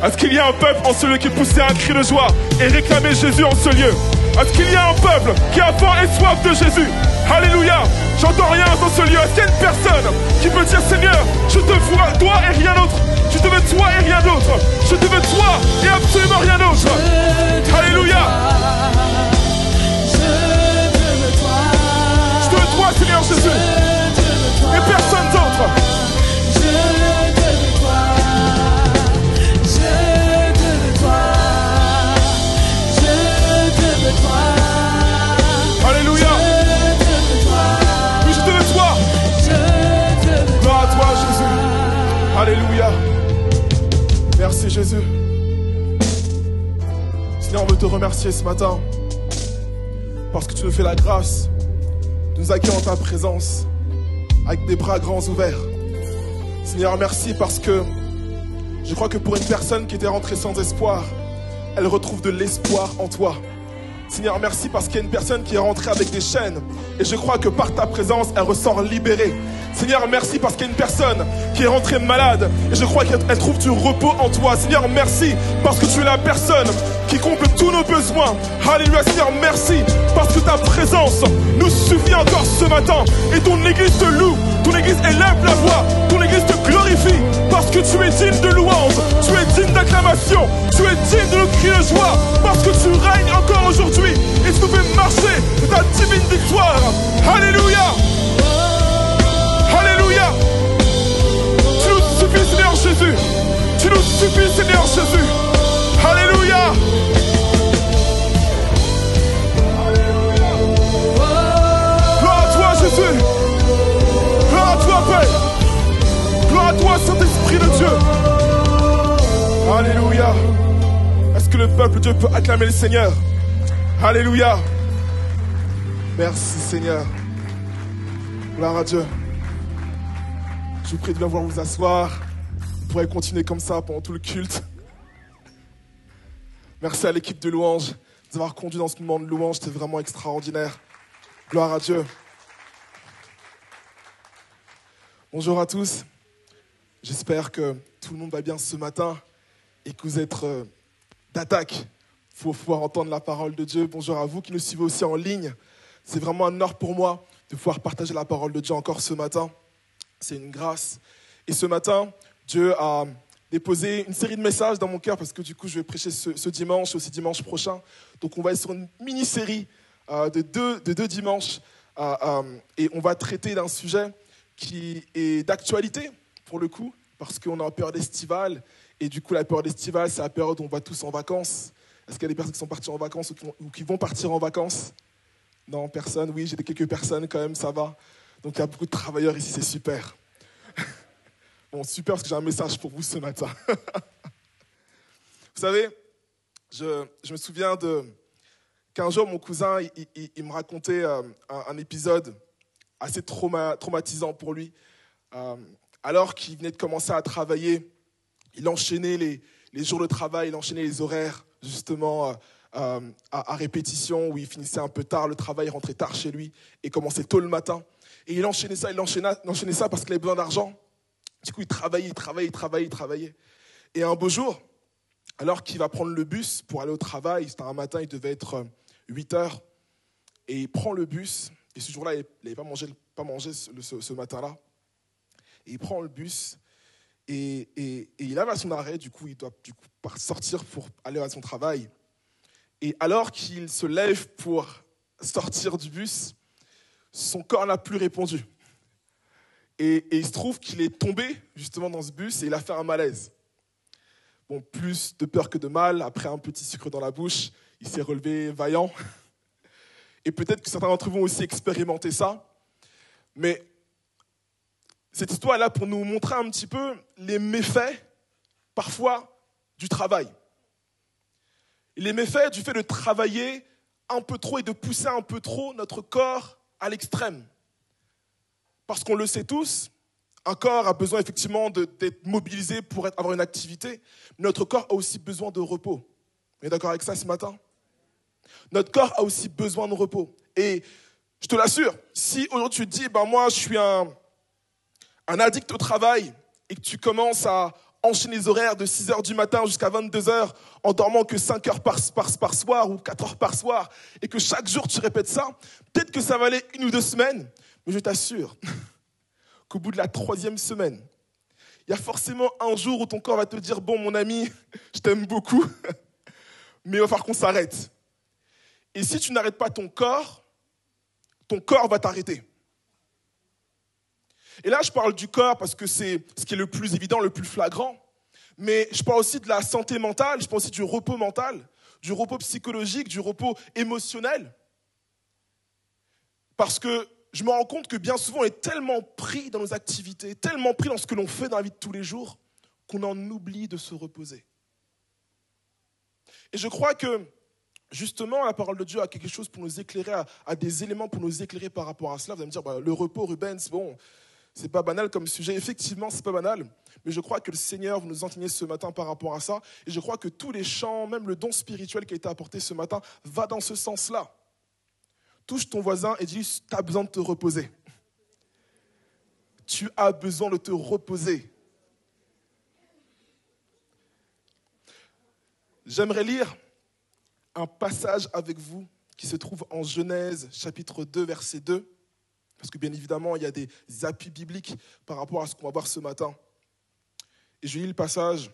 Est-ce qu'il y a un peuple en ce lieu qui est poussé à un cri de joie et réclamer Jésus en ce lieu? Est-ce qu'il y a un peuple qui a faim et soif de Jésus? Alléluia. J'entends rien dans ce lieu. Est-ce qu'il y a une personne qui peut dire Seigneur, je te veux toi et rien d'autre. Je te veux toi et rien d'autre. Je te veux toi et absolument rien d'autre. Alléluia. Je te veux toi, Seigneur Jésus. Et personne d'autre. Alléluia. Oui, je te veux toi. Gloire à toi, Jésus. Alléluia. Merci, Jésus. Seigneur, on veut te remercier ce matin parce que tu nous fais la grâce de nous accueillir en ta présence avec des bras grands ouverts. Seigneur, merci parce que je crois que pour une personne qui était rentrée sans espoir, elle retrouve de l'espoir en toi. Seigneur, merci parce qu'il y a une personne qui est rentrée avec des chaînes et je crois que par ta présence, elle ressort libérée. Seigneur, merci parce qu'il y a une personne qui est rentrée malade et je crois qu'elle trouve du repos en toi. Seigneur, merci parce que tu es la personne qui comble tous nos besoins. Alléluia, Seigneur, merci parce que ta présence nous suffit encore ce matin et ton église te loue, ton église élève la voix, ton église te glorifie parce que tu es digne de louange, tu es digne d'acclamation, tu es digne de nos cris de joie parce que tu règnes encore aujourd'hui et tu nous fais marcher de ta divine victoire. Alléluia. Alléluia. Tu nous suffis, Seigneur Jésus. Tu nous suffis, Seigneur Jésus. Alléluia. Gloire à toi, Jésus. Gloire à toi, Père. Gloire à toi, Saint-Esprit de Dieu. Alléluia. Est-ce que le peuple de Dieu peut acclamer le Seigneur? Alléluia. Merci, Seigneur. Gloire à Dieu. Je vous prie de bien vouloir vous asseoir. Vous pourrez continuer comme ça pendant tout le culte. Merci à l'équipe de louange de nous avoir conduits dans ce moment de louange. C'était vraiment extraordinaire. Gloire à Dieu. Bonjour à tous. J'espère que tout le monde va bien ce matin et que vous êtes d'attaque pour pouvoir entendre la parole de Dieu. Bonjour à vous qui nous suivez aussi en ligne. C'est vraiment un honneur pour moi de pouvoir partager la parole de Dieu encore ce matin. C'est une grâce. Et ce matin, Dieu a déposé une série de messages dans mon cœur parce que du coup, je vais prêcher ce dimanche et aussi dimanche prochain. Donc, on va être sur une mini-série de deux dimanches et on va traiter d'un sujet qui est d'actualité pour le coup parce qu'on est en période estivale et du coup, la période estivale, c'est la période où on va tous en vacances. Est-ce qu'il y a des personnes qui sont parties en vacances ou qui vont partir en vacances? Non, personne. Oui, j'ai quelques personnes quand même, ça va. Donc, il y a beaucoup de travailleurs ici, c'est super. Bon, super, parce que j'ai un message pour vous ce matin. Vous savez, je me souviens qu'un jour, mon cousin, il me racontait un épisode assez traumatisant pour lui. Alors qu'il venait de commencer à travailler, il enchaînait les jours de travail, il enchaînait les horaires, justement, à répétition, où il finissait un peu tard le travail, il rentrait tard chez lui et commençait tôt le matin. Et il enchaînait ça parce qu'il avait besoin d'argent. Du coup, il travaillait. Et un beau jour, alors qu'il va prendre le bus pour aller au travail, c'était un matin, il devait être 8 heures, et il prend le bus, et ce jour-là, il n'avait pas mangé ce matin-là. Et il prend le bus, et il arrive à son arrêt, du coup, il doit sortir pour aller à son travail. Et alors qu'il se lève pour sortir du bus, son corps n'a plus répondu. Et il se trouve qu'il est tombé justement dans ce bus et il a fait un malaise. Bon, plus de peur que de mal, après un petit sucre dans la bouche, il s'est relevé vaillant. Et peut-être que certains d'entre vous ont aussi expérimenté ça. Mais cette histoire est là pour nous montrer un petit peu les méfaits, parfois, du travail. Et les méfaits du fait de travailler un peu trop et de pousser un peu trop notre corps à l'extrême. Parce qu'on le sait tous, un corps a besoin effectivement d'être mobilisé pour avoir une activité. Mais notre corps a aussi besoin de repos. Vous êtes d'accord avec ça ce matin? Notre corps a aussi besoin de repos. Et je te l'assure, si aujourd'hui tu te dis, moi je suis un un addict au travail et que tu commences à enchaîner les horaires de 6h du matin jusqu'à 22h en dormant que 5 heures par soir ou 4 heures par soir et que chaque jour tu répètes ça, peut-être que ça va aller 1 ou 2 semaines, mais je t'assure qu'au bout de la 3e semaine, il y a forcément un jour où ton corps va te dire « Bon, mon ami, je t'aime beaucoup, mais il va falloir qu'on s'arrête. » Et si tu n'arrêtes pas ton corps va t'arrêter. Et là, je parle du corps parce que c'est ce qui est le plus évident, le plus flagrant. Mais je parle aussi de la santé mentale, je parle aussi du repos mental, du repos psychologique, du repos émotionnel. Parce que je me rends compte que bien souvent, on est tellement pris dans nos activités, tellement pris dans ce que l'on fait dans la vie de tous les jours, qu'on en oublie de se reposer. Et je crois que, justement, la parole de Dieu a quelque chose pour nous éclairer, a des éléments pour nous éclairer par rapport à cela. Vous allez me dire, le repos, Ruben, c'est pas banal comme sujet. Effectivement, c'est pas banal. Mais je crois que le Seigneur veut nous enseigner ce matin par rapport à ça. Et je crois que tous les chants, même le don spirituel qui a été apporté ce matin, va dans ce sens-là. Touche ton voisin et dis, tu as besoin de te reposer. Tu as besoin de te reposer. J'aimerais lire un passage avec vous qui se trouve en Genèse, chapitre 2, verset 2. Parce que bien évidemment, il y a des appuis bibliques par rapport à ce qu'on va voir ce matin. Et je lis le passage.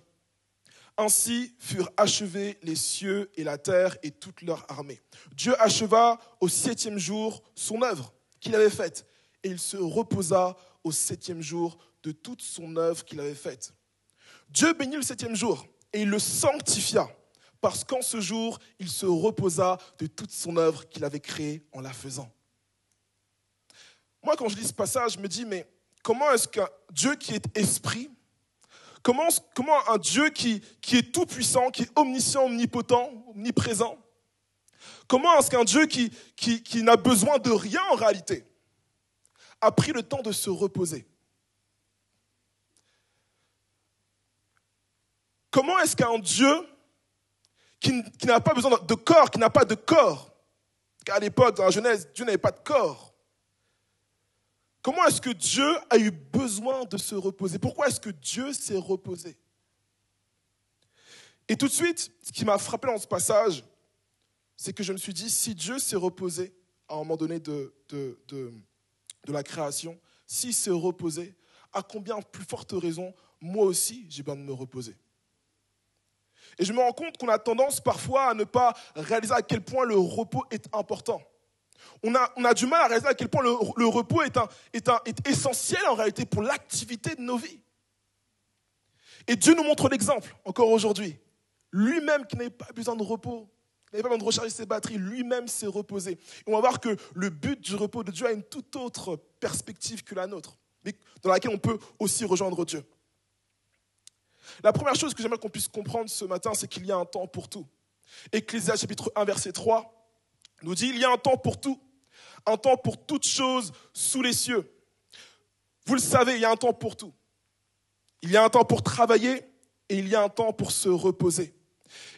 « Ainsi furent achevés les cieux et la terre et toute leur armée. Dieu acheva au 7e jour son œuvre qu'il avait faite, et il se reposa au 7e jour de toute son œuvre qu'il avait faite. Dieu bénit le 7e jour, et il le sanctifia, parce qu'en ce jour, il se reposa de toute son œuvre qu'il avait créée en la faisant. » Moi, quand je lis ce passage, je me dis, mais comment est-ce qu'un Dieu qui est esprit, comment un Dieu qui est tout-puissant, qui est omniscient, omnipotent, omniprésent, comment est-ce qu'un Dieu qui n'a besoin de rien en réalité, a pris le temps de se reposer? Comment est-ce qu'un Dieu qui n'a pas besoin de corps, qui n'a pas de corps, car à l'époque, dans la Genèse, Dieu n'avait pas de corps, comment est-ce que Dieu a eu besoin de se reposer? Pourquoi est-ce que Dieu s'est reposé? Et tout de suite, ce qui m'a frappé dans ce passage, c'est que je me suis dit, si Dieu s'est reposé à un moment donné de la création, s'il s'est reposé, à combien plus forte raison, moi aussi, j'ai besoin de me reposer. Et je me rends compte qu'on a tendance parfois à ne pas réaliser à quel point le repos est important. On a du mal à réaliser à quel point le repos est essentiel en réalité pour l'activité de nos vies. Et Dieu nous montre l'exemple encore aujourd'hui. Lui-même qui n'avait pas besoin de repos, qui n'avait pas besoin de recharger ses batteries, lui-même s'est reposé. Et on va voir que le but du repos de Dieu a une toute autre perspective que la nôtre, mais dans laquelle on peut aussi rejoindre Dieu. La première chose que j'aimerais qu'on puisse comprendre ce matin, c'est qu'il y a un temps pour tout. Ecclésiaste chapitre 1, verset 3 nous dit, il y a un temps pour tout, un temps pour toutes choses sous les cieux. Vous le savez, il y a un temps pour tout. Il y a un temps pour travailler et il y a un temps pour se reposer.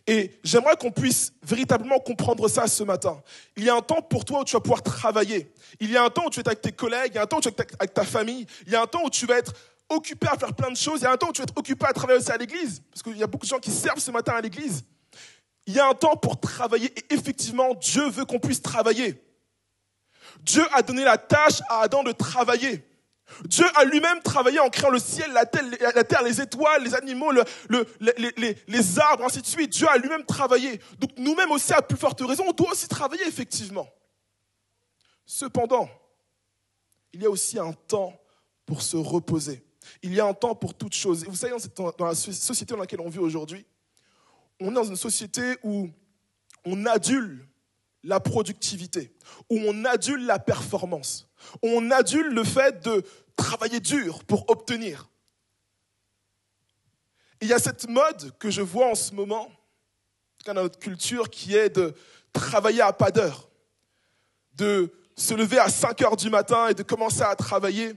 Et j'aimerais qu'on puisse véritablement comprendre ça ce matin. Il y a un temps pour toi où tu vas pouvoir travailler. Il y a un temps où tu vas être avec tes collègues, il y a un temps où tu vas être avec ta famille, il y a un temps où tu vas être occupé à faire plein de choses, il y a un temps où tu vas être occupé à travailler aussi à l'église, parce qu'il y a beaucoup de gens qui servent ce matin à l'église. Il y a un temps pour travailler et effectivement, Dieu veut qu'on puisse travailler. Dieu a donné la tâche à Adam de travailler. Dieu a lui-même travaillé en créant le ciel, la terre, les étoiles, les animaux, les arbres, ainsi de suite. Dieu a lui-même travaillé. Donc nous-mêmes aussi, à plus forte raison, on doit aussi travailler effectivement. Cependant, il y a aussi un temps pour se reposer. Il y a un temps pour toute chose. Et vous savez, dans la société dans laquelle on vit aujourd'hui, on est dans une société où on adule la productivité, où on adule la performance, où on adule le fait de travailler dur pour obtenir. Et il y a cette mode que je vois en ce moment, dans notre culture, qui est de travailler à pas d'heure, de se lever à 5 heures du matin et de commencer à travailler,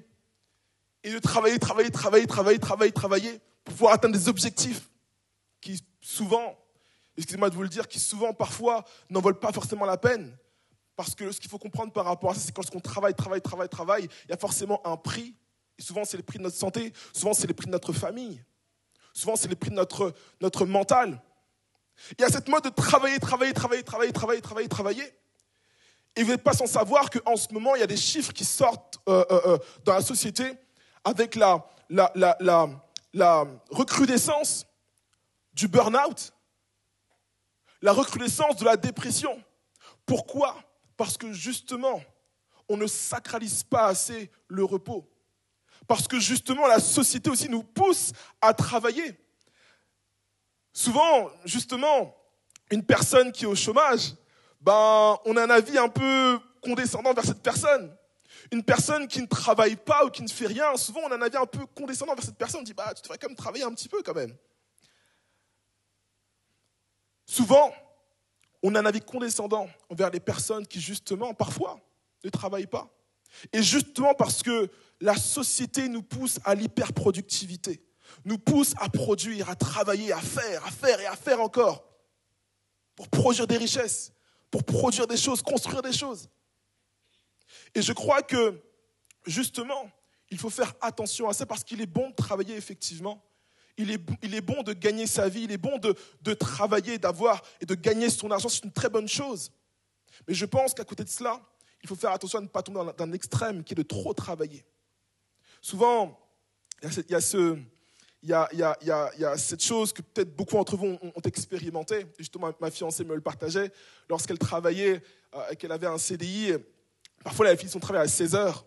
et de travailler pour pouvoir atteindre des objectifs qui souvent, excusez-moi de vous le dire, qui souvent parfois n'en valent pas forcément la peine. Parce que ce qu'il faut comprendre par rapport à ça, c'est que lorsqu'on travaille, il y a forcément un prix Et souvent, c'est les prix de notre santé, souvent, c'est les prix de notre famille, souvent, c'est les prix de notre mental. Il y a cette mode de travailler. Et vous n'êtes pas sans savoir qu'en ce moment, il y a des chiffres qui sortent dans la société avec la recrudescence du burn-out, la recrudescence de la dépression. Pourquoi ? Parce que justement, on ne sacralise pas assez le repos. Parce que justement, la société aussi nous pousse à travailler. Souvent, justement, une personne qui est au chômage, on a un avis un peu condescendant vers cette personne. Une personne qui ne travaille pas ou qui ne fait rien, souvent on a un avis un peu condescendant vers cette personne. On dit, tu devrais quand même travailler un petit peu quand même. Souvent, on a un avis condescendant envers les personnes qui, justement, parfois, ne travaillent pas. Et justement parce que la société nous pousse à l'hyperproductivité, nous pousse à produire, à travailler, à faire et à faire encore, pour produire des richesses, pour produire des choses, construire des choses. Et je crois que, justement, il faut faire attention à ça parce qu'il est bon de travailler effectivement. Il est bon de gagner sa vie, il est bon de travailler, d'avoir et de gagner son argent, c'est une très bonne chose. Mais je pense qu'à côté de cela, il faut faire attention à ne pas tomber dans un extrême qui est de trop travailler. Souvent, il y a cette chose que peut-être beaucoup d'entre vous ont expérimenté. Justement, ma fiancée me le partageait. Lorsqu'elle travaillait, qu'elle avait un CDI, parfois elle avait fini son travail à 16h.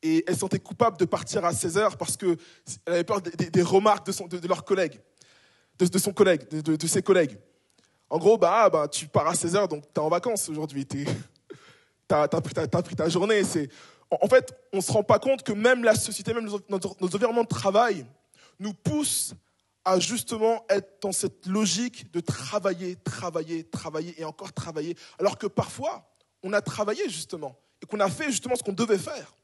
Et elle se sentait coupable de partir à 16h parce qu'elle avait peur des remarques de leurs collègues, de ses collègues. En gros, tu pars à 16h, donc tu es en vacances aujourd'hui. Tu as pris ta journée. En fait, on ne se rend pas compte que même la société, même nos environnements de travail nous poussent à justement être dans cette logique de travailler et encore travailler. Alors que parfois, on a travaillé justement et qu'on a fait justement ce qu'on devait faire.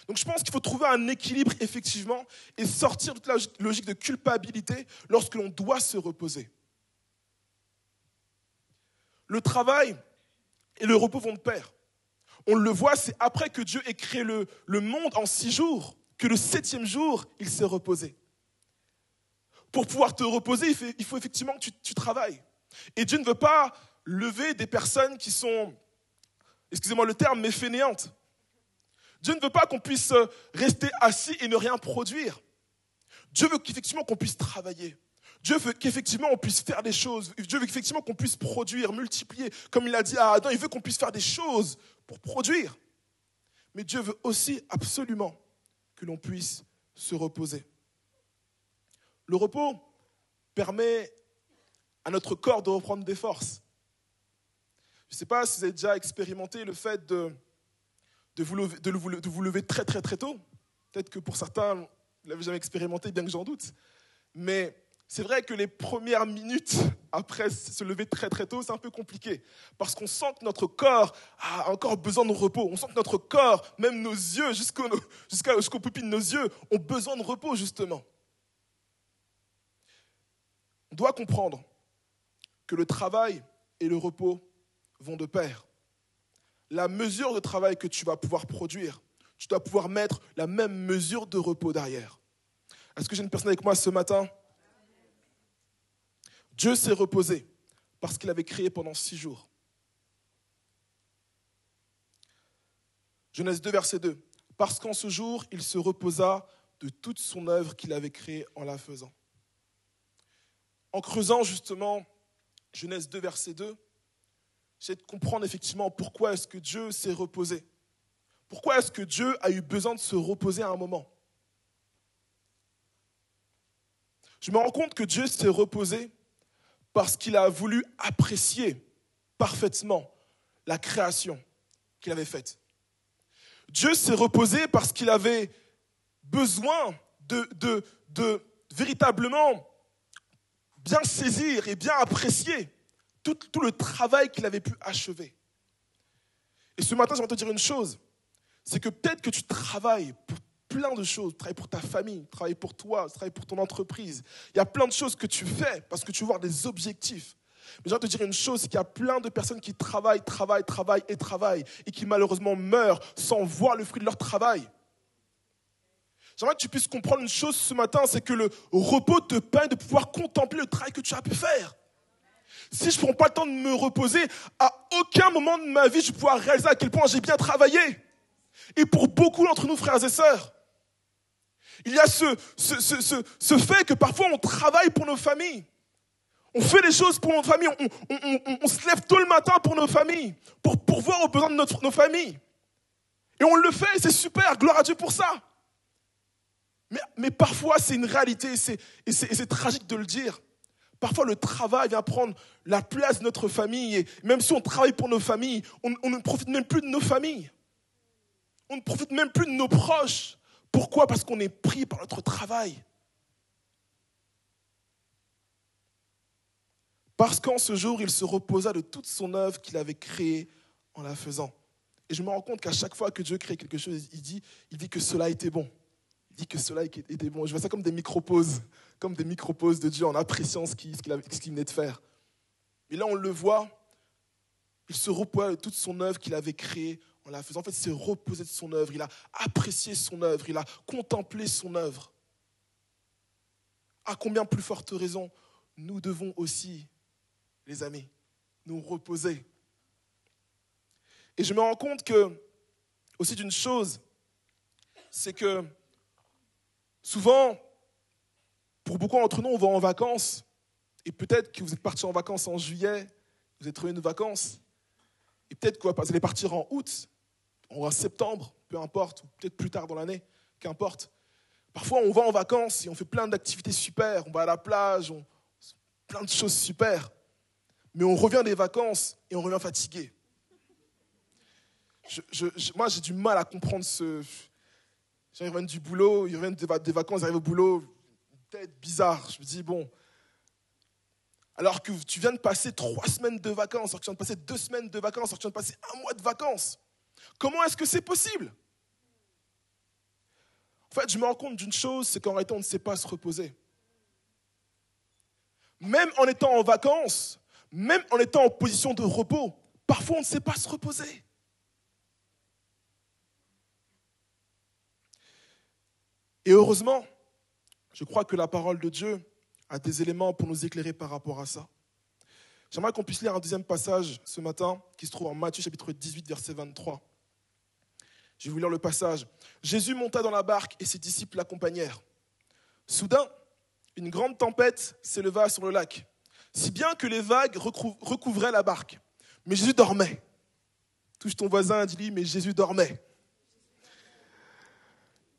Donc je pense qu'il faut trouver un équilibre effectivement et sortir de toute la logique de culpabilité lorsque l'on doit se reposer. Le travail et le repos vont de pair. On le voit, c'est après que Dieu ait créé le monde en 6 jours, que le 7e jour, il s'est reposé. Pour pouvoir te reposer, il faut effectivement que tu travailles. Et Dieu ne veut pas lever des personnes qui sont, excusez-moi le terme, mais fainéantes. Dieu ne veut pas qu'on puisse rester assis et ne rien produire. Dieu veut qu'effectivement qu'on puisse travailler. Dieu veut qu'effectivement on puisse faire des choses. Dieu veut qu'effectivement qu'on puisse produire, multiplier. Comme il a dit à Adam, il veut qu'on puisse faire des choses pour produire. Mais Dieu veut aussi absolument que l'on puisse se reposer. Le repos permet à notre corps de reprendre des forces. Je ne sais pas si vous avez déjà expérimenté le fait de vous lever très très très tôt. Peut-être que pour certains, vous ne l'avez jamais expérimenté, bien que j'en doute. Mais c'est vrai que les premières minutes après se lever très très tôt, c'est un peu compliqué. Parce qu'on sent que notre corps a encore besoin de repos. On sent que notre corps, même nos yeux, jusqu'aux pupilles de nos yeux, ont besoin de repos justement. On doit comprendre que le travail et le repos vont de pair. La mesure de travail que tu vas pouvoir produire, tu dois pouvoir mettre la même mesure de repos derrière. Est-ce que j'ai une personne avec moi ce matin ? Dieu s'est reposé parce qu'il avait créé pendant 6 jours. Genèse 2, verset 2. Parce qu'en ce jour, il se reposa de toute son œuvre qu'il avait créée en la faisant. En creusant justement Genèse 2, verset 2, j'essaie de comprendre effectivement pourquoi est-ce que Dieu s'est reposé. Pourquoi est-ce que Dieu a eu besoin de se reposer à un moment ? Je me rends compte que Dieu s'est reposé parce qu'il a voulu apprécier parfaitement la création qu'il avait faite. Dieu s'est reposé parce qu'il avait besoin de véritablement bien saisir et bien apprécier tout le travail qu'il avait pu achever. Et ce matin, j'aimerais te dire une chose, c'est que peut-être que tu travailles pour plein de choses, tu travailles pour ta famille, tu travailles pour toi, tu travailles pour ton entreprise. Il y a plein de choses que tu fais parce que tu veux avoir des objectifs. Mais j'aimerais te dire une chose, c'est qu'il y a plein de personnes qui travaillent et qui malheureusement meurent sans voir le fruit de leur travail. j'aimerais que tu puisses comprendre une chose ce matin, c'est que le repos te permet de pouvoir contempler le travail que tu as pu faire. Si je ne prends pas le temps de me reposer, à aucun moment de ma vie, je vais pouvoir réaliser à quel point j'ai bien travaillé. Et pour beaucoup d'entre nous, frères et sœurs, il y a ce fait que parfois on travaille pour nos familles. On fait des choses pour notre famille, on se lève tôt le matin pour nos familles, pour pourvoir aux besoins de nos familles. Et on le fait, c'est super, gloire à Dieu pour ça. Mais parfois, c'est une réalité, et c'est tragique de le dire. Parfois, le travail vient prendre la place de notre famille. Et même si on travaille pour nos familles, on ne profite même plus de nos familles. On ne profite même plus de nos proches. Pourquoi ? Parce qu'on est pris par notre travail. Parce qu'en ce jour, il se reposa de toute son œuvre qu'il avait créée en la faisant. Et je me rends compte qu'à chaque fois que Dieu crée quelque chose, il dit que cela était bon. Il dit que cela était bon. Je vois ça comme des micro-pauses de Dieu en appréciant ce qu'il venait de faire. Et là, on le voit, il se reposa de toute son œuvre qu'il avait créée en la faisant. En fait, il s'est reposé de son œuvre, il a apprécié son œuvre, il a contemplé son œuvre. À combien plus forte raison, nous devons aussi, les amis, nous reposer. Et je me rends compte aussi d'une chose, c'est que souvent, pour beaucoup d'entre nous, on va en vacances, et peut-être que vous êtes partis en vacances en juillet, vous êtes trouvé une vacance, et peut-être que vous allez partir en août, ou en septembre, peu importe, ou peut-être plus tard dans l'année, qu'importe. Parfois, on va en vacances et on fait plein d'activités super, on va à la plage, plein de choses super, mais on revient des vacances et on revient fatigué. Moi, j'ai du mal à comprendre Ils reviennent du boulot, ils reviennent des vacances, ils arrivent au boulot, tête bizarre. Je me dis, bon, alors que tu viens de passer 3 semaines de vacances, alors que tu viens de passer 2 semaines de vacances, alors que tu viens de passer 1 mois de vacances, comment est-ce que c'est possible ? En fait, je me rends compte d'une chose, c'est qu'en réalité, on ne sait pas se reposer. Même en étant en vacances, même en étant en position de repos, parfois on ne sait pas se reposer. Et heureusement, je crois que la parole de Dieu a des éléments pour nous éclairer par rapport à ça. J'aimerais qu'on puisse lire un deuxième passage ce matin qui se trouve en Matthieu chapitre 18, verset 23. Je vais vous lire le passage. Jésus monta dans la barque et ses disciples l'accompagnèrent. Soudain, une grande tempête s'éleva sur le lac, si bien que les vagues recouvraient la barque. Mais Jésus dormait. Touche ton voisin et dis-lui, mais Jésus dormait.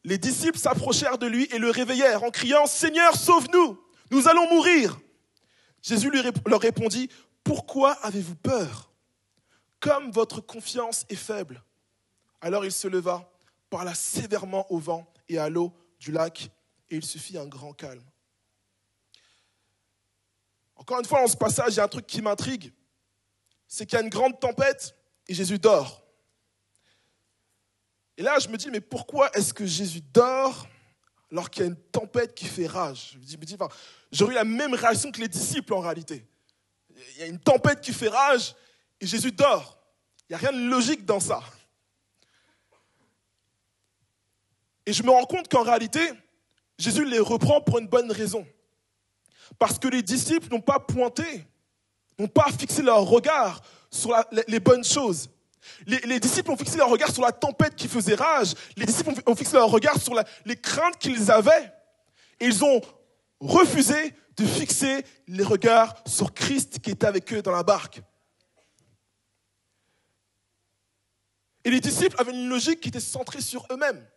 Les disciples s'approchèrent de lui et le réveillèrent en criant « Seigneur, sauve-nous, nous allons mourir !» Jésus leur répondit « Pourquoi avez-vous peur ? Comme votre confiance est faible. » Alors il se leva, parla sévèrement au vent et à l'eau du lac, et il se fit un grand calme. Encore une fois, dans ce passage, il y a un truc qui m'intrigue. C'est qu'il y a une grande tempête et Jésus dort. Et là, je me dis, mais pourquoi est-ce que Jésus dort alors qu'il y a une tempête qui fait rage ? J'aurais eu la même réaction que les disciples en réalité. Il y a une tempête qui fait rage et Jésus dort. Il n'y a rien de logique dans ça. Et je me rends compte qu'en réalité, Jésus les reprend pour une bonne raison. Parce que les disciples n'ont pas pointé, n'ont pas fixé leur regard sur les bonnes choses. Les disciples ont fixé leur regard sur la tempête qui faisait rage. Les disciples ont fixé leur regard sur les craintes qu'ils avaient. Et ils ont refusé de fixer les regards sur Christ qui était avec eux dans la barque. Et les disciples avaient une logique qui était centrée sur eux-mêmes.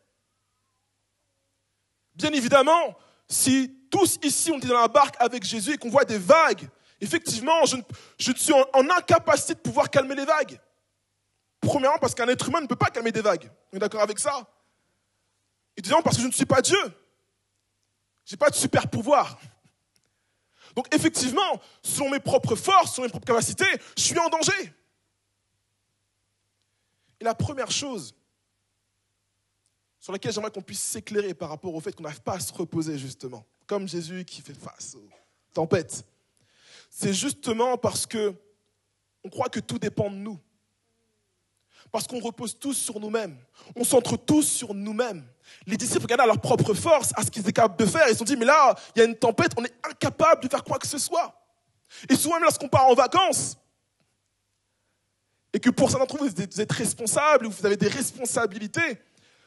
Bien évidemment, si tous ici on était dans la barque avec Jésus et qu'on voit des vagues, effectivement, je suis en incapacité de pouvoir calmer les vagues. Premièrement, parce qu'un être humain ne peut pas calmer des vagues. On est d'accord avec ça ? Et deuxièmement, parce que je ne suis pas Dieu. Je n'ai pas de super pouvoir. Donc effectivement, selon mes propres forces, selon mes propres capacités, je suis en danger. Et la première chose sur laquelle j'aimerais qu'on puisse s'éclairer par rapport au fait qu'on n'arrive pas à se reposer justement, comme Jésus qui fait face aux tempêtes, c'est justement parce qu'on croit que tout dépend de nous. Parce qu'on repose tous sur nous-mêmes. On centre tous sur nous-mêmes. Les disciples regardaient à leur propre force, à ce qu'ils étaient capables de faire. Ils se sont dit, mais là, il y a une tempête, on est incapable de faire quoi que ce soit. Et souvent, même lorsqu'on part en vacances, et que pour certains d'entre vous, vous êtes responsables, ou vous avez des responsabilités,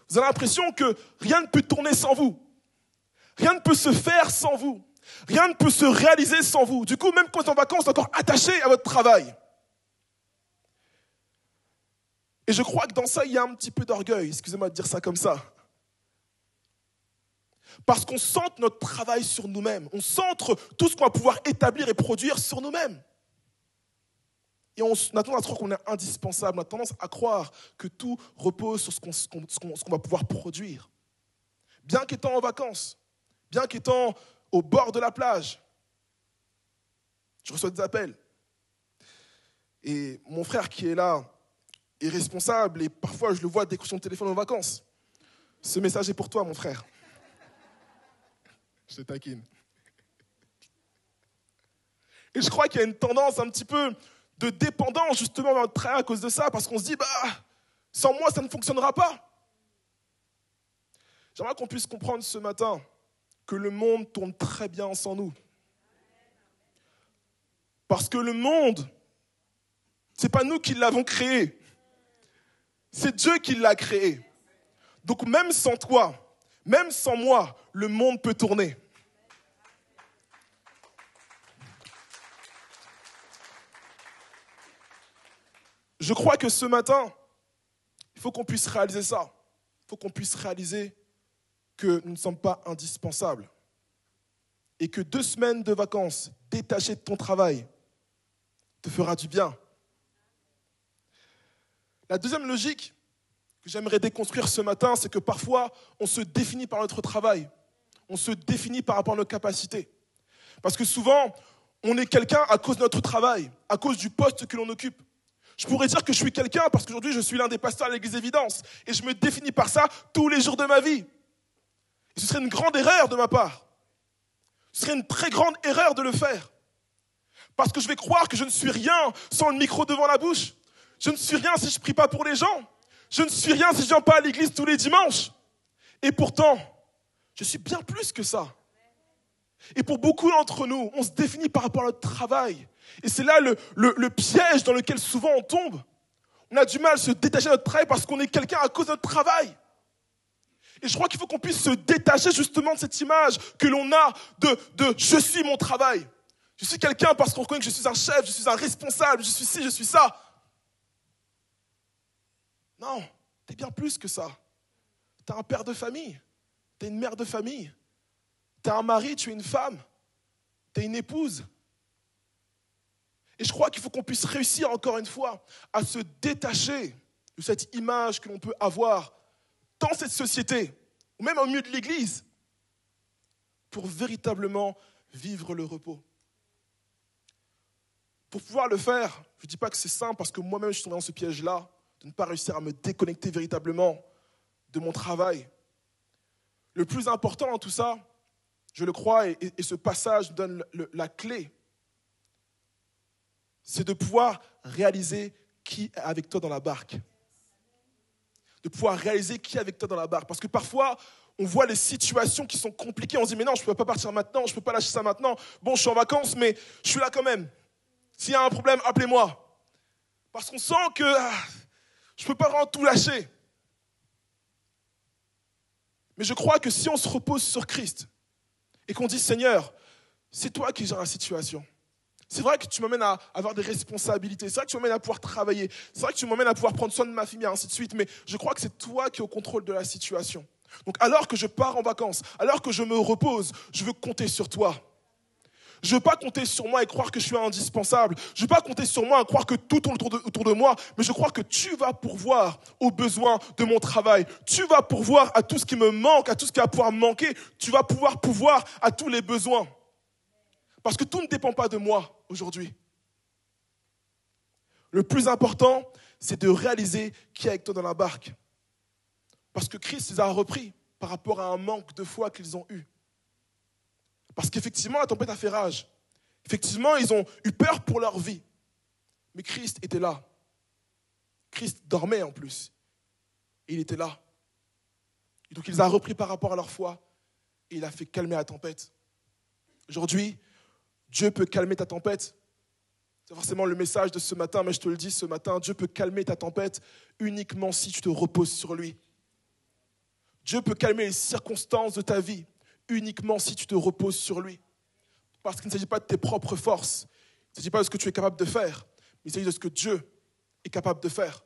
vous avez l'impression que rien ne peut tourner sans vous. Rien ne peut se faire sans vous. Rien ne peut se réaliser sans vous. Du coup, même quand vous êtes en vacances, vous êtes encore attaché à votre travail. Et je crois que dans ça, il y a un petit peu d'orgueil. Excusez-moi de dire ça comme ça. Parce qu'on centre notre travail sur nous-mêmes. On centre tout ce qu'on va pouvoir établir et produire sur nous-mêmes. Et on a tendance à croire qu'on est indispensable. On a tendance à croire que tout repose sur ce qu'on va pouvoir produire. Bien qu'étant en vacances, bien qu'étant au bord de la plage, je reçois des appels. Et mon frère qui est là est responsable et parfois je le vois décrocher son téléphone en vacances. Ce message est pour toi, mon frère. Je te taquine. Et je crois qu'il y a une tendance un petit peu de dépendance justement dans notre travail à cause de ça, parce qu'on se dit, sans moi, ça ne fonctionnera pas. J'aimerais qu'on puisse comprendre ce matin que le monde tourne très bien sans nous. Parce que le monde, ce n'est pas nous qui l'avons créé. C'est Dieu qui l'a créé. Donc même sans toi, même sans moi, le monde peut tourner. Je crois que ce matin, il faut qu'on puisse réaliser ça. Il faut qu'on puisse réaliser que nous ne sommes pas indispensables. Et que 2 semaines de vacances détachées de ton travail te fera du bien. La deuxième logique que j'aimerais déconstruire ce matin, c'est que parfois, on se définit par notre travail. On se définit par rapport à nos capacités. Parce que souvent, on est quelqu'un à cause de notre travail, à cause du poste que l'on occupe. Je pourrais dire que je suis quelqu'un parce qu'aujourd'hui, je suis l'un des pasteurs à l'église Évidence. Et je me définis par ça tous les jours de ma vie. Et ce serait une grande erreur de ma part. Ce serait une très grande erreur de le faire. Parce que je vais croire que je ne suis rien sans le micro devant la bouche. Je ne suis rien si je ne prie pas pour les gens. Je ne suis rien si je ne viens pas à l'église tous les dimanches. Et pourtant, je suis bien plus que ça. Et pour beaucoup d'entre nous, on se définit par rapport à notre travail. Et c'est là le piège dans lequel souvent on tombe. On a du mal à se détacher de notre travail parce qu'on est quelqu'un à cause de notre travail. Et je crois qu'il faut qu'on puisse se détacher justement de cette image que l'on a de « je suis mon travail ». Je suis quelqu'un parce qu'on reconnaît que je suis un chef, je suis un responsable, je suis ci, je suis ça. Non, t'es bien plus que ça. T'es un père de famille, t'es une mère de famille, t'es un mari, tu es une femme, t'es une épouse. Et je crois qu'il faut qu'on puisse réussir encore une fois à se détacher de cette image que l'on peut avoir dans cette société, ou même au milieu de l'église, pour véritablement vivre le repos. Pour pouvoir le faire, je ne dis pas que c'est simple, parce que moi-même je suis tombé dans ce piège-là, de ne pas réussir à me déconnecter véritablement de mon travail. Le plus important dans tout ça, je le crois, et ce passage nous donne la clé, c'est de pouvoir réaliser qui est avec toi dans la barque. De pouvoir réaliser qui est avec toi dans la barque. Parce que parfois, on voit les situations qui sont compliquées. On se dit, mais non, je ne peux pas partir maintenant, je ne peux pas lâcher ça maintenant. Bon, je suis en vacances, mais je suis là quand même. S'il y a un problème, appelez-moi. Parce qu'on sent que je ne peux pas vraiment tout lâcher. Mais je crois que si on se repose sur Christ et qu'on dit, Seigneur, c'est toi qui gères la situation. C'est vrai que tu m'emmènes à avoir des responsabilités. C'est vrai que tu m'emmènes à pouvoir travailler. C'est vrai que tu m'emmènes à pouvoir prendre soin de ma famille, et ainsi de suite. Mais je crois que c'est toi qui es au contrôle de la situation. Donc alors que je pars en vacances, alors que je me repose, je veux compter sur toi. Je ne veux pas compter sur moi et croire que je suis indispensable. Je ne veux pas compter sur moi et croire que tout tourne autour de moi. Mais je crois que tu vas pourvoir aux besoins de mon travail. Tu vas pourvoir à tout ce qui me manque, à tout ce qui va pouvoir me manquer. Tu vas pouvoir pourvoir à tous les besoins. Parce que tout ne dépend pas de moi aujourd'hui. Le plus important, c'est de réaliser qui est avec toi dans la barque. Parce que Christ les a repris par rapport à un manque de foi qu'ils ont eu. Parce qu'effectivement, la tempête a fait rage. Effectivement, ils ont eu peur pour leur vie. Mais Christ était là. Christ dormait en plus. Et il était là. Et donc il les a repris par rapport à leur foi et il a fait calmer la tempête. Aujourd'hui, Dieu peut calmer ta tempête. C'est forcément le message de ce matin, mais je te le dis ce matin, Dieu peut calmer ta tempête uniquement si tu te reposes sur lui. Dieu peut calmer les circonstances de ta vie uniquement si tu te reposes sur lui. Parce qu'il ne s'agit pas de tes propres forces, il ne s'agit pas de ce que tu es capable de faire, mais il s'agit de ce que Dieu est capable de faire.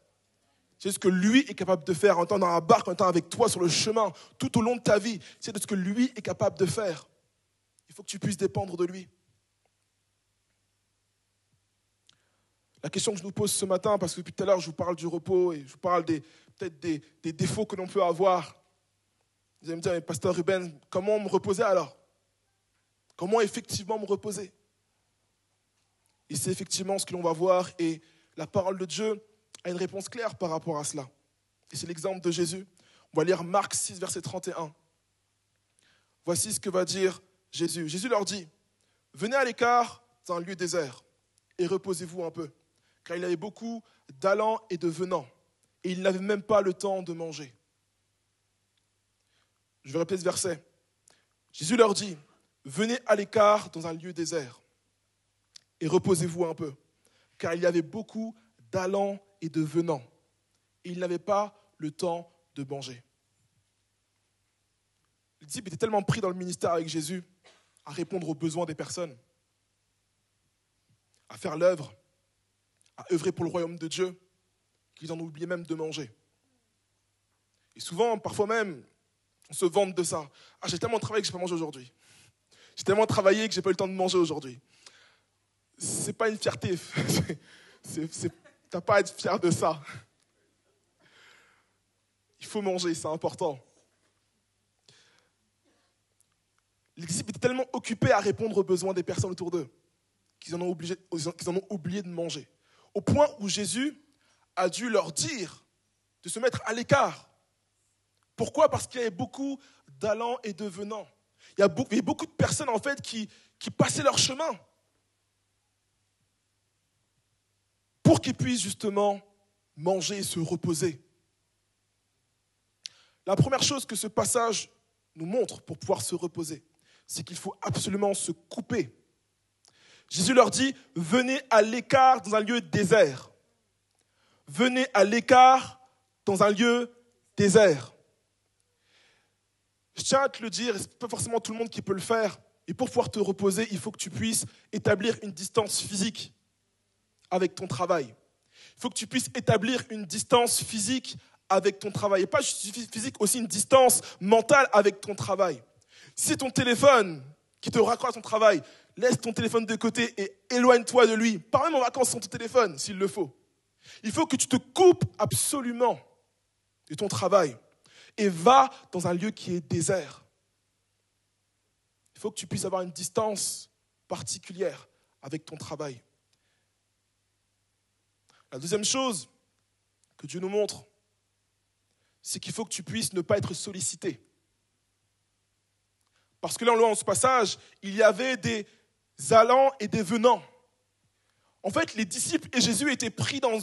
C'est ce que lui est capable de faire en étant dans la barque, en étant avec toi sur le chemin, tout au long de ta vie. C'est de ce que lui est capable de faire. Il faut que tu puisses dépendre de lui. La question que je nous pose ce matin, parce que depuis tout à l'heure, je vous parle du repos et je vous parle peut-être des défauts que l'on peut avoir. Vous allez me dire, mais pasteur Ruben, comment me reposer alors? Comment effectivement me reposer? Et c'est effectivement ce que l'on va voir et la parole de Dieu a une réponse claire par rapport à cela. Et c'est l'exemple de Jésus. On va lire Marc 6, verset 31. Voici ce que va dire Jésus. Jésus leur dit, « Venez à l'écart dans un lieu désert et reposez-vous un peu, car il avait beaucoup d'allants et de venants, et il n'avait même pas le temps de manger. » Je vais répéter ce verset. Jésus leur dit, « Venez à l'écart dans un lieu désert et reposez-vous un peu, car il y avait beaucoup d'allants et de venants, et il n'avait pas le temps de manger. » Les disciples étaient tellement pris dans le ministère avec Jésus à répondre aux besoins des personnes, à faire l'œuvre, à œuvrer pour le royaume de Dieu, qu'ils en oubliaient même de manger. Et souvent, parfois même, on se vante de ça. « Ah, j'ai tellement travaillé que je n'ai pas mangé aujourd'hui. J'ai tellement travaillé que je n'ai pas eu le temps de manger aujourd'hui. » Ce n'est pas une fierté. Tu n'as pas à être fier de ça. Il faut manger, c'est important. Les disciples étaient tellement occupés à répondre aux besoins des personnes autour d'eux qu'ils en ont oublié de manger. Au point où Jésus a dû leur dire de se mettre à l'écart. Pourquoi ? Parce qu'il y avait beaucoup d'allants et de venants. Il y avait beaucoup de personnes en fait qui passaient leur chemin pour qu'ils puissent justement manger et se reposer. La première chose que ce passage nous montre pour pouvoir se reposer, c'est qu'il faut absolument se couper. Jésus leur dit, venez à l'écart dans un lieu désert. Venez à l'écart dans un lieu désert. Je tiens à te le dire, et ce n'est pas forcément tout le monde qui peut le faire. Et pour pouvoir te reposer, il faut que tu puisses établir une distance physique avec ton travail. Il faut que tu puisses établir une distance physique avec ton travail. Et pas juste physique, aussi une distance mentale avec ton travail. Si c'est ton téléphone qui te raccroche à ton travail, laisse ton téléphone de côté et éloigne-toi de lui. Pars même en vacances sans ton téléphone, s'il le faut. Il faut que tu te coupes absolument de ton travail et va dans un lieu qui est désert. Il faut que tu puisses avoir une distance particulière avec ton travail. La deuxième chose que Dieu nous montre, c'est qu'il faut que tu puisses ne pas être sollicité. Parce que là, dans ce passage, il y avait des allants et des venants. En fait, les disciples et Jésus étaient pris dans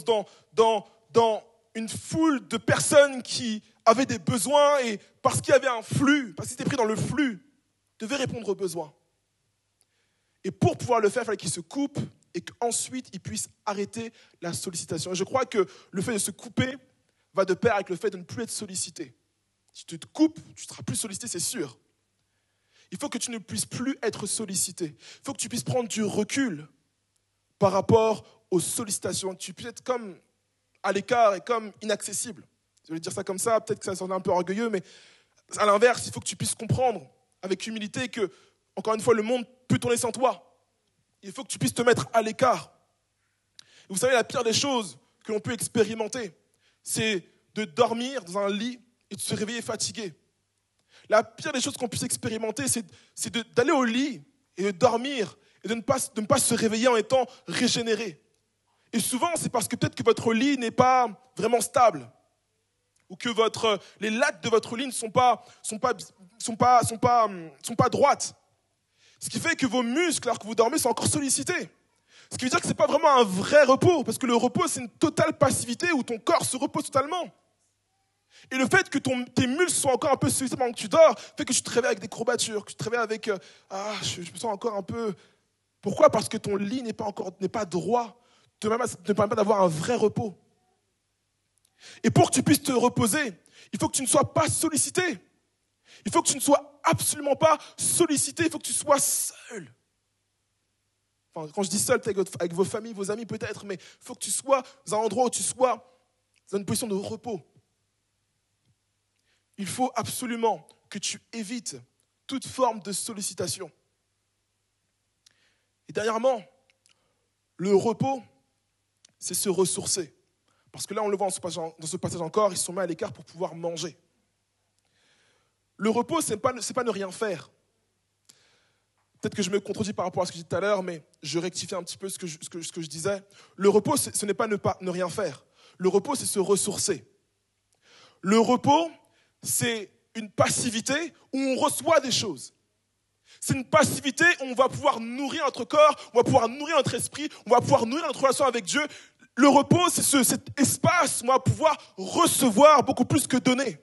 une foule de personnes qui avaient des besoins et parce qu'il y avait un flux, parce qu'ils étaient pris dans le flux, devaient répondre aux besoins. Et pour pouvoir le faire, il fallait qu'ils se coupent et qu'ensuite ils puissent arrêter la sollicitation. Et je crois que le fait de se couper va de pair avec le fait de ne plus être sollicité. Si tu te coupes, tu ne seras plus sollicité, c'est sûr. Il faut que tu ne puisses plus être sollicité. Il faut que tu puisses prendre du recul par rapport aux sollicitations. Que tu puisses être comme à l'écart et comme inaccessible. Je vais dire ça comme ça, peut-être que ça sonne un peu orgueilleux, mais à l'inverse, il faut que tu puisses comprendre avec humilité que, encore une fois, le monde peut tourner sans toi. Il faut que tu puisses te mettre à l'écart. Et vous savez, la pire des choses que l'on peut expérimenter, c'est de dormir dans un lit et de se réveiller fatigué. La pire des choses qu'on puisse expérimenter, c'est d'aller au lit et de dormir et de ne pas se réveiller en étant régénéré. Et souvent, c'est parce que peut-être que votre lit n'est pas vraiment stable ou que les lattes de votre lit ne sont pas droites. Ce qui fait que vos muscles, alors que vous dormez, sont encore sollicités. Ce qui veut dire que ce n'est pas vraiment un vrai repos, parce que le repos, c'est une totale passivité où ton corps se repose totalement. Et le fait que tes muscles soient encore un peu sollicités pendant que tu dors, fait que tu te réveilles avec des courbatures, que tu te réveilles avec je me sens encore un peu. Pourquoi ? Parce que ton lit n'est pas droit, ne permet pas d'avoir un vrai repos. Et pour que tu puisses te reposer, il faut que tu ne sois pas sollicité. Il faut que tu ne sois absolument pas sollicité, il faut que tu sois seul. Enfin, quand je dis seul, avec vos familles, vos amis peut-être, mais il faut que tu sois dans un endroit où tu sois dans une position de repos. Il faut absolument que tu évites toute forme de sollicitation. Et dernièrement, le repos, c'est se ressourcer. Parce que là, on le voit dans ce passage encore, ils se sont mis à l'écart pour pouvoir manger. Le repos, ce n'est pas ne rien faire. Peut-être que je me contredis par rapport à ce que j'ai dit tout à l'heure, mais je rectifie un petit peu ce que je disais. Le repos, ce n'est pas ne rien faire. Le repos, c'est se ressourcer. Le repos, c'est une passivité où on reçoit des choses. C'est une passivité où on va pouvoir nourrir notre corps, on va pouvoir nourrir notre esprit, on va pouvoir nourrir notre relation avec Dieu. Le repos, c'est cet espace où on va pouvoir recevoir beaucoup plus que donner.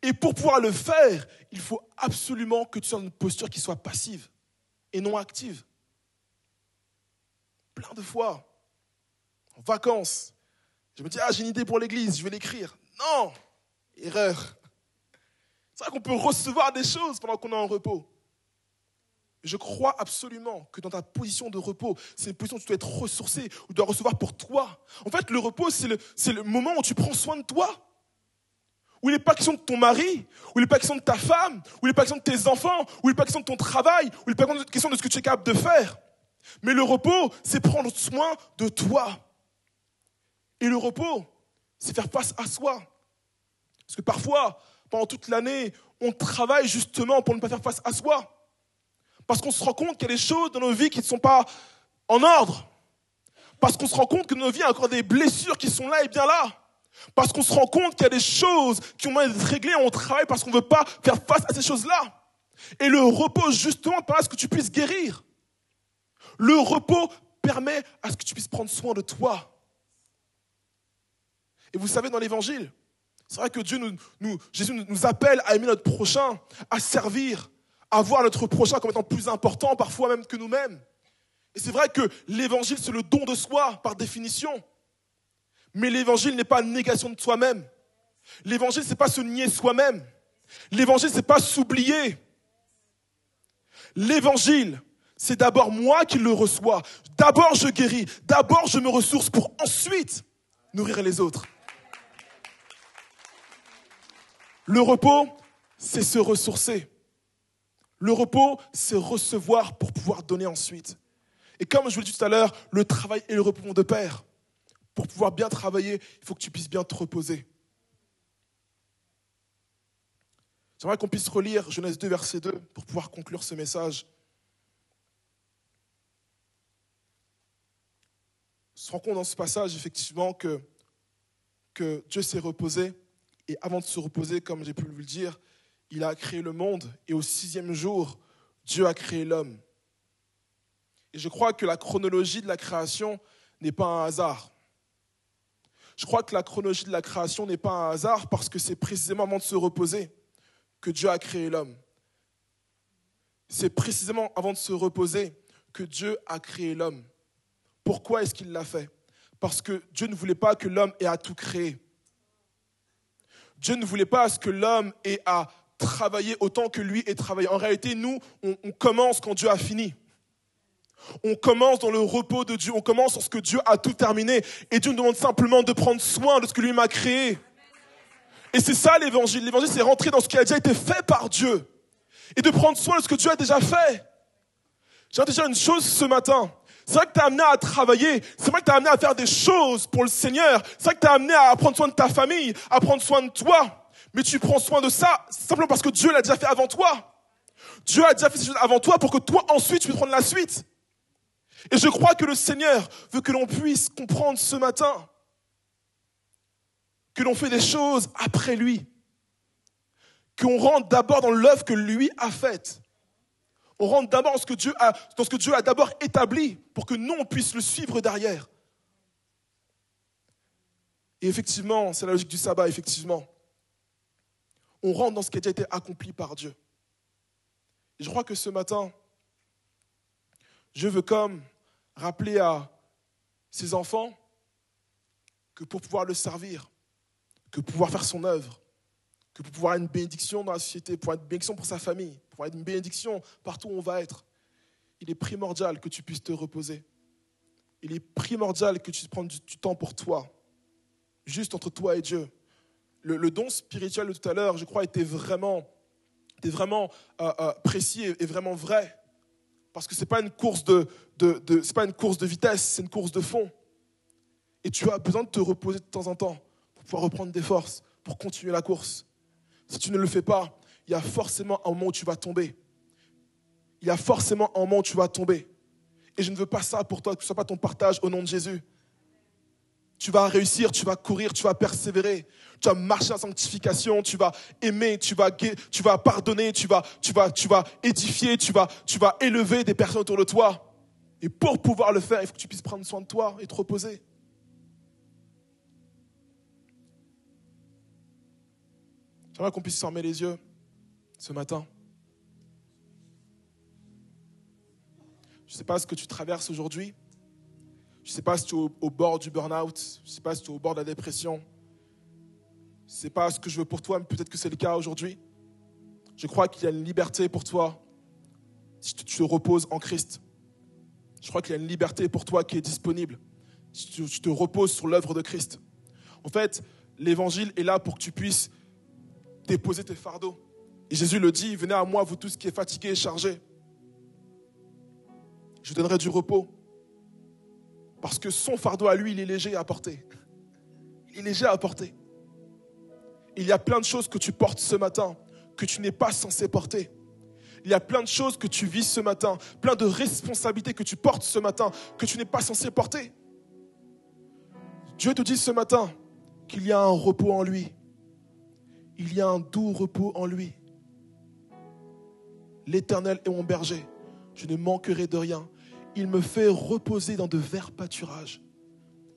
Et pour pouvoir le faire, il faut absolument que tu sois dans une posture qui soit passive et non active. Plein de fois, en vacances, je me dis, j'ai une idée pour l'église, je vais l'écrire. Non, erreur. C'est vrai qu'on peut recevoir des choses pendant qu'on est en repos. Je crois absolument que dans ta position de repos, c'est une position où tu dois être ressourcé, où tu dois recevoir pour toi. En fait, le repos, c'est le moment où tu prends soin de toi. Où il n'est pas question de ton mari, où il n'est pas question de ta femme, où il n'est pas question de tes enfants, où il n'est pas question de ton travail, où il n'est pas question de ce que tu es capable de faire. Mais le repos, c'est prendre soin de toi. Et le repos, c'est faire face à soi. Parce que parfois, pendant toute l'année, on travaille justement pour ne pas faire face à soi. Parce qu'on se rend compte qu'il y a des choses dans nos vies qui ne sont pas en ordre. Parce qu'on se rend compte que dans nos vies, il y a encore des blessures qui sont là et bien là. Parce qu'on se rend compte qu'il y a des choses qui ont besoin d'être réglées, on travaille parce qu'on ne veut pas faire face à ces choses-là. Et le repos, justement, permet à ce que tu puisses guérir. Le repos permet à ce que tu puisses prendre soin de toi. Et vous savez, dans l'Évangile, c'est vrai que Jésus nous appelle à aimer notre prochain, à servir, à voir notre prochain comme étant plus important, parfois même que nous-mêmes. Et c'est vrai que l'Évangile, c'est le don de soi, par définition. Mais l'Évangile n'est pas une négation de soi-même. L'Évangile, ce n'est pas se nier soi-même. L'Évangile, ce n'est pas s'oublier. L'Évangile, c'est d'abord moi qui le reçois. D'abord, je guéris. D'abord, je me ressource pour ensuite nourrir les autres. Le repos, c'est se ressourcer. Le repos, c'est recevoir pour pouvoir donner ensuite. Et comme je vous l'ai dit tout à l'heure, le travail et le repos vont de pair. Pour pouvoir bien travailler, il faut que tu puisses bien te reposer. J'aimerais qu'on puisse relire Genèse 2, verset 2, pour pouvoir conclure ce message. On se rend compte dans ce passage, effectivement, que Dieu s'est reposé. Et avant de se reposer, comme j'ai pu vous le dire, il a créé le monde. Et au 6e jour, Dieu a créé l'homme. Et je crois que la chronologie de la création n'est pas un hasard. Je crois que la chronologie de la création n'est pas un hasard parce que c'est précisément avant de se reposer que Dieu a créé l'homme. C'est précisément avant de se reposer que Dieu a créé l'homme. Pourquoi est-ce qu'il l'a fait ? Parce que Dieu ne voulait pas que l'homme ait à tout créer. Dieu ne voulait pas que l'homme ait à travailler autant que lui ait travaillé. En réalité, nous, on commence quand Dieu a fini. On commence dans le repos de Dieu, on commence sur ce que Dieu a tout terminé. Et Dieu nous demande simplement de prendre soin de ce que lui m'a créé. Et c'est ça l'évangile. L'évangile, c'est rentrer dans ce qui a déjà été fait par Dieu. Et de prendre soin de ce que Dieu a déjà fait. J'ai déjà une chose ce matin. C'est vrai que tu es amené à travailler. C'est vrai que tu es amené à faire des choses pour le Seigneur. C'est vrai que tu es amené à prendre soin de ta famille, à prendre soin de toi. Mais tu prends soin de ça simplement parce que Dieu l'a déjà fait avant toi. Dieu a déjà fait ces choses avant toi pour que toi, ensuite, tu puisses prendre la suite. Et je crois que le Seigneur veut que l'on puisse comprendre ce matin que l'on fait des choses après lui. Qu'on rentre d'abord dans l'œuvre que lui a faite. On rentre d'abord dans ce que Dieu a d'abord établi pour que nous, on puisse le suivre derrière. Et effectivement, c'est la logique du sabbat, effectivement. On rentre dans ce qui a déjà été accompli par Dieu. Et je crois que ce matin, je veux comme rappeler à ses enfants que pour pouvoir le servir, que pour pouvoir faire son œuvre, que pour pouvoir être une bénédiction dans la société, pour être une bénédiction pour sa famille, pour être une bénédiction partout où on va être, il est primordial que tu puisses te reposer. Il est primordial que tu prennes du temps pour toi, juste entre toi et Dieu. Le don spirituel de tout à l'heure, je crois, était vraiment précis et vraiment vrai. Parce que ce n'est pas une course c'est pas une course de vitesse, c'est une course de fond. Et tu as besoin de te reposer de temps en temps pour pouvoir reprendre des forces, pour continuer la course. Si tu ne le fais pas, il y a forcément un moment où tu vas tomber. Il y a forcément un moment où tu vas tomber. Et je ne veux pas ça pour toi, que ce ne soit pas ton partage au nom de Jésus. Tu vas réussir, tu vas courir, tu vas persévérer, tu vas marcher en sanctification, tu vas aimer, tu vas pardonner, tu vas édifier, tu vas élever des personnes autour de toi. Et pour pouvoir le faire, il faut que tu puisses prendre soin de toi et te reposer. J'aimerais qu'on puisse fermer les yeux ce matin. Je ne sais pas ce que tu traverses aujourd'hui. Je ne sais pas si tu es au bord du burn-out. Je ne sais pas si tu es au bord de la dépression. Je ne sais pas ce que je veux pour toi, mais peut-être que c'est le cas aujourd'hui. Je crois qu'il y a une liberté pour toi si tu te reposes en Christ. Je crois qu'il y a une liberté pour toi qui est disponible si tu te reposes sur l'œuvre de Christ. En fait, l'évangile est là pour que tu puisses déposer tes fardeaux. Et Jésus le dit, venez à moi, vous tous qui êtes fatigués et chargés. Je vous donnerai du repos. Parce que son fardeau à lui, il est léger à porter. Il est léger à porter. Il y a plein de choses que tu portes ce matin que tu n'es pas censé porter. Il y a plein de choses que tu vis ce matin, plein de responsabilités que tu portes ce matin que tu n'es pas censé porter. Dieu te dit ce matin qu'il y a un repos en lui. Il y a un doux repos en lui. L'Éternel est mon berger. Je ne manquerai de rien. Il me fait reposer dans de verts pâturages.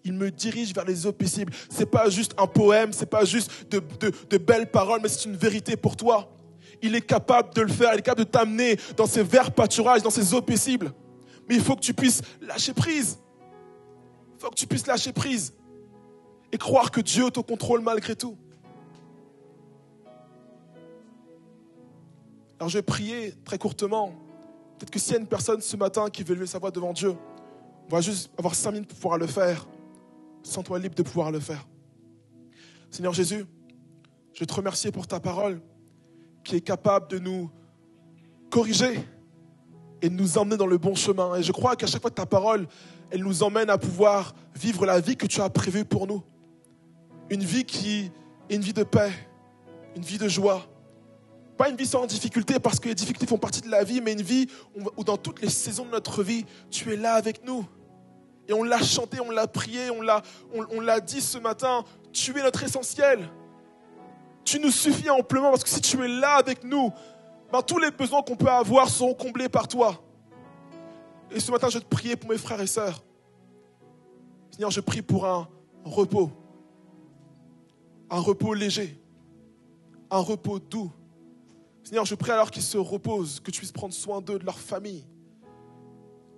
Il me dirige vers les eaux paisibles. Ce n'est pas juste un poème, ce n'est pas juste de belles paroles, mais c'est une vérité pour toi. Il est capable de le faire, il est capable de t'amener dans ces verts pâturages, dans ces eaux paisibles. Mais il faut que tu puisses lâcher prise. Il faut que tu puisses lâcher prise. Et croire que Dieu te contrôle malgré tout. Alors je vais prier très courtement. Peut-être que s'il y a une personne ce matin qui veut lever sa voix devant Dieu, on va juste avoir 5 minutes pour pouvoir le faire. Sens-toi libre de pouvoir le faire. Seigneur Jésus, je veux te remercier pour ta parole qui est capable de nous corriger et de nous emmener dans le bon chemin. Et je crois qu'à chaque fois ta parole, elle nous emmène à pouvoir vivre la vie que tu as prévue pour nous. Une vie qui est une vie de paix, une vie de joie. Pas une vie sans difficulté, parce que les difficultés font partie de la vie, mais une vie où dans toutes les saisons de notre vie, tu es là avec nous. Et on l'a chanté, on l'a prié, on l'a dit ce matin, tu es notre essentiel. Tu nous suffis amplement, parce que si tu es là avec nous, tous les besoins qu'on peut avoir seront comblés par toi. Et ce matin, je vais te prier pour mes frères et sœurs. Seigneur, je prie pour un repos léger, un repos doux. Seigneur, je prie alors qu'ils se reposent, que tu puisses prendre soin d'eux, de leur famille,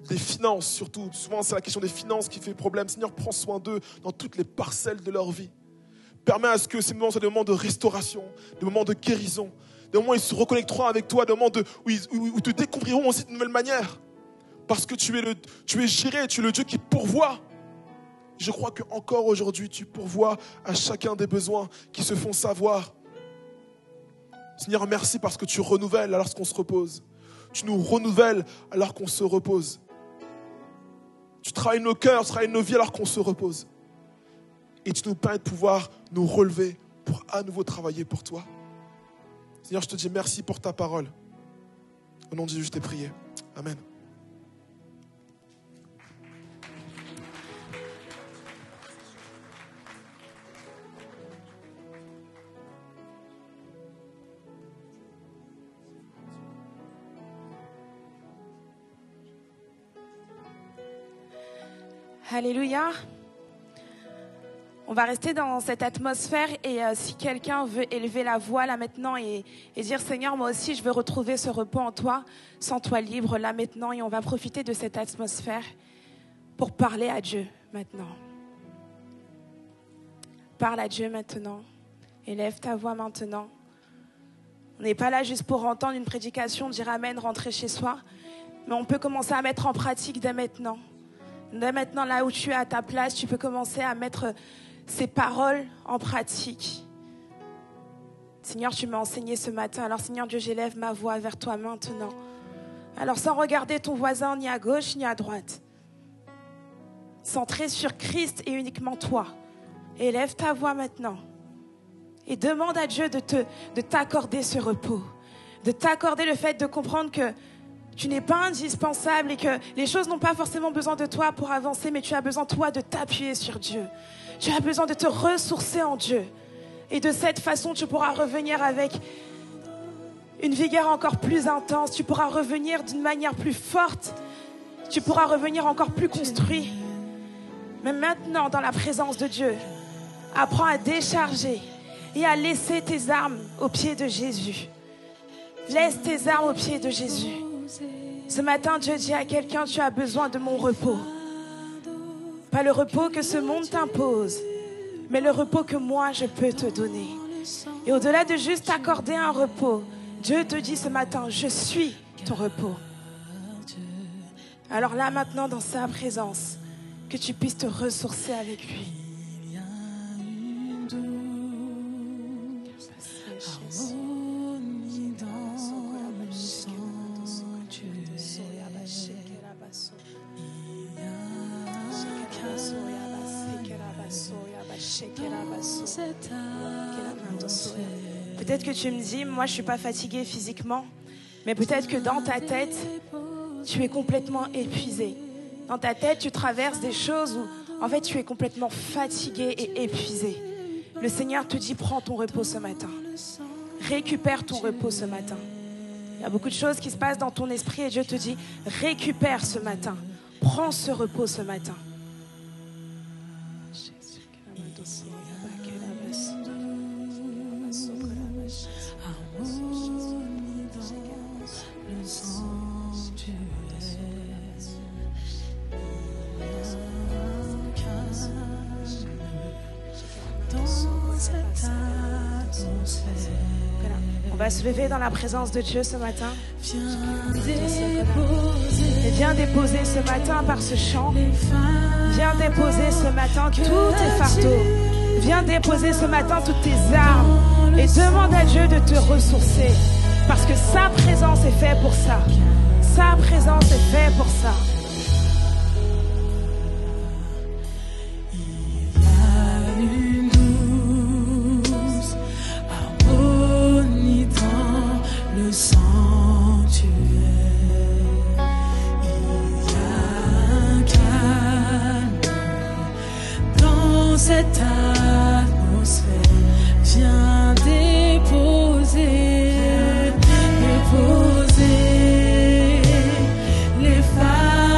des finances surtout. Souvent, c'est la question des finances qui fait problème. Seigneur, prends soin d'eux dans toutes les parcelles de leur vie. Permets à ce que ces moments soient des moments de restauration, des moments de guérison, des moments où ils se reconnecteront avec toi, des moments où ils te découvriront aussi de nouvelles manières. Parce que tu es Jireh, tu es le Dieu qui pourvoit. Je crois qu'encore aujourd'hui, tu pourvois à chacun des besoins qui se font savoir. Seigneur, merci parce que tu renouvelles alors qu'on se repose. Tu nous renouvelles alors qu'on se repose. Tu travailles nos cœurs, tu travailles nos vies alors qu'on se repose. Et tu nous permets de pouvoir nous relever pour à nouveau travailler pour toi. Seigneur, je te dis merci pour ta parole. Au nom de Jésus, je t'ai prié. Amen. Alléluia. On va rester dans cette atmosphère et si quelqu'un veut élever la voix là maintenant et dire Seigneur, moi aussi je veux retrouver ce repos en toi, sens-toi libre là maintenant et on va profiter de cette atmosphère pour parler à Dieu maintenant. Parle à Dieu maintenant. Élève ta voix maintenant. On n'est pas là juste pour entendre une prédication, dire Amen, rentrer chez soi, mais on peut commencer à mettre en pratique dès maintenant. Dès maintenant, là où tu es à ta place, tu peux commencer à mettre ces paroles en pratique. Seigneur, tu m'as enseigné ce matin. Alors Seigneur Dieu, j'élève ma voix vers toi maintenant. Alors sans regarder ton voisin ni à gauche ni à droite. Centré sur Christ et uniquement toi. Élève ta voix maintenant. Et demande à Dieu de t'accorder ce repos. De t'accorder le fait de comprendre que tu n'es pas indispensable et que les choses n'ont pas forcément besoin de toi pour avancer, mais tu as besoin, toi, de t'appuyer sur Dieu. Tu as besoin de te ressourcer en Dieu. Et de cette façon, tu pourras revenir avec une vigueur encore plus intense. Tu pourras revenir d'une manière plus forte. Tu pourras revenir encore plus construit. Mais maintenant, dans la présence de Dieu, apprends à décharger et à laisser tes armes aux pieds de Jésus. Laisse tes armes aux pieds de Jésus. Ce matin, Dieu dit à quelqu'un, tu as besoin de mon repos. Pas le repos que ce monde t'impose, mais le repos que moi, je peux te donner. Et au-delà de juste t'accorder un repos, Dieu te dit ce matin, je suis ton repos. Alors là, maintenant, dans sa présence, que tu puisses te ressourcer avec lui. Peut-être que tu me dis, moi je suis pas fatiguée physiquement, mais peut-être que dans ta tête, tu es complètement épuisée. Dans ta tête, tu traverses des choses où en fait tu es complètement fatiguée et épuisée. Le Seigneur te dit, prends ton repos ce matin. Récupère ton repos ce matin. Il y a beaucoup de choses qui se passent dans ton esprit et Dieu te dit, récupère ce matin. Prends ce repos ce matin. On va se lever dans la présence de Dieu ce matin. Et viens déposer ce matin par ce chant. Viens déposer ce matin tous tes fardeaux. Viens déposer ce matin toutes tes armes. Et demande à Dieu de te ressourcer. Parce que sa présence est faite pour ça. Sa présence est faite pour ça. Le sanctuaire, il y a un calme dans cette atmosphère. Viens déposer les fardeaux.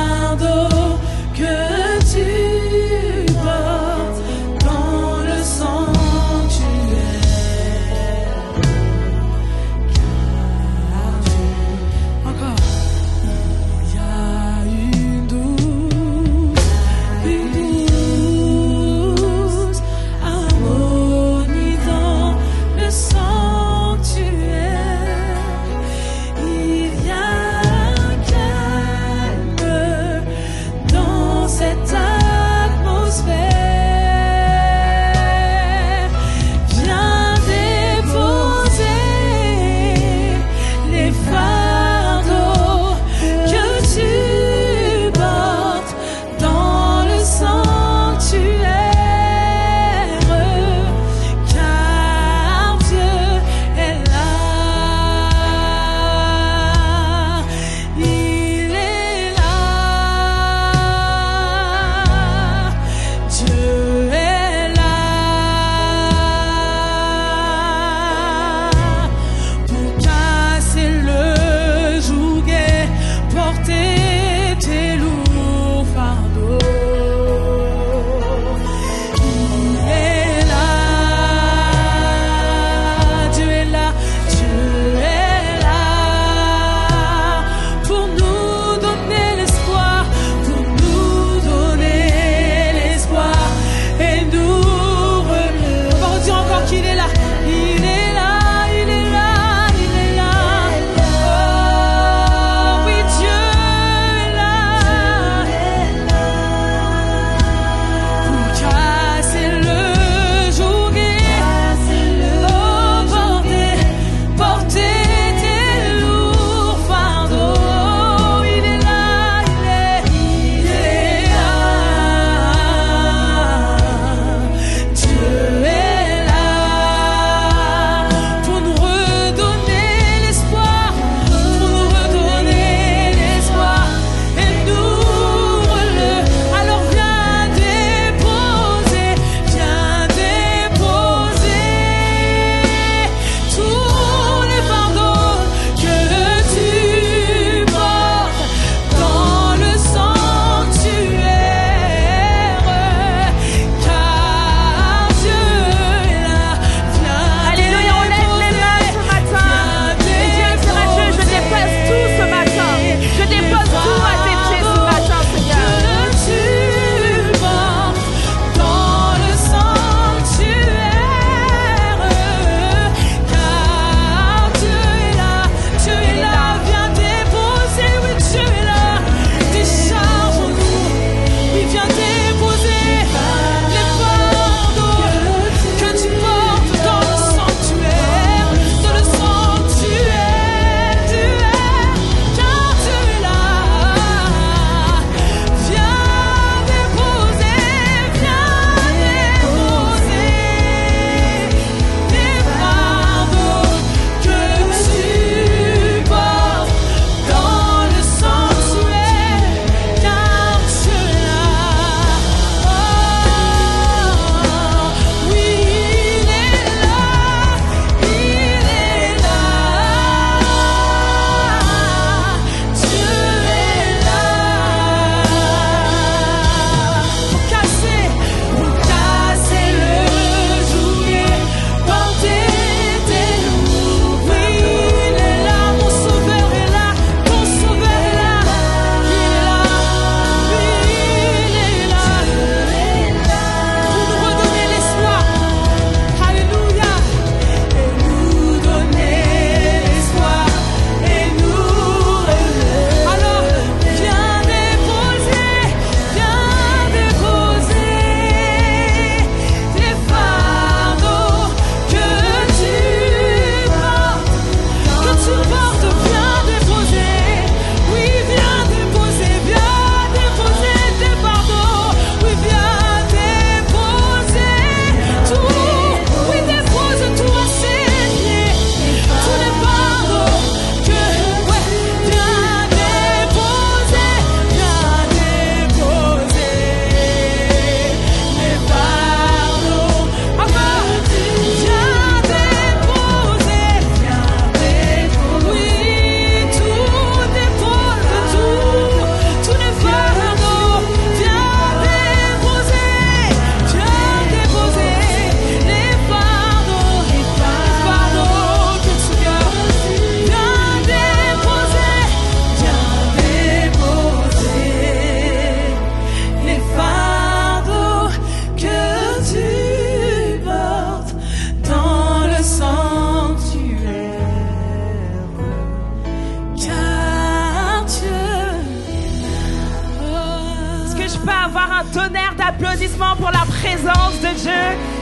présence de Dieu,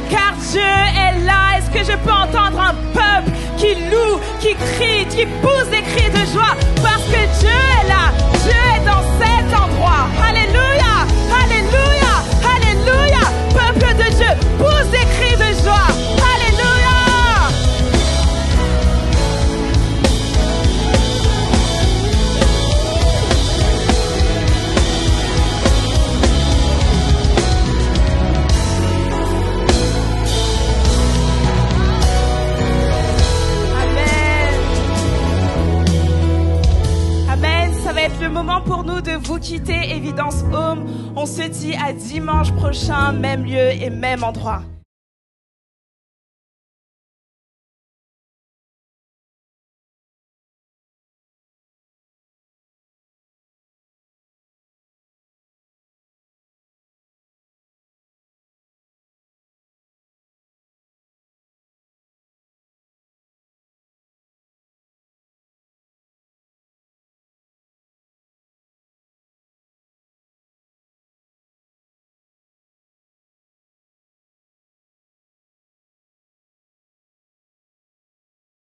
car Dieu est là. Est-ce que je peux entendre un peuple qui loue, qui crie, qui pousse des cris de joie, parce que Dieu est là, Dieu est dans cet endroit. Alléluia, alléluia, alléluia. Peuple de Dieu, pousse des cris de joie. Alléluia. Ça va être le moment pour nous de vous quitter. Évidence Home, on se dit à dimanche prochain, même lieu et même endroit.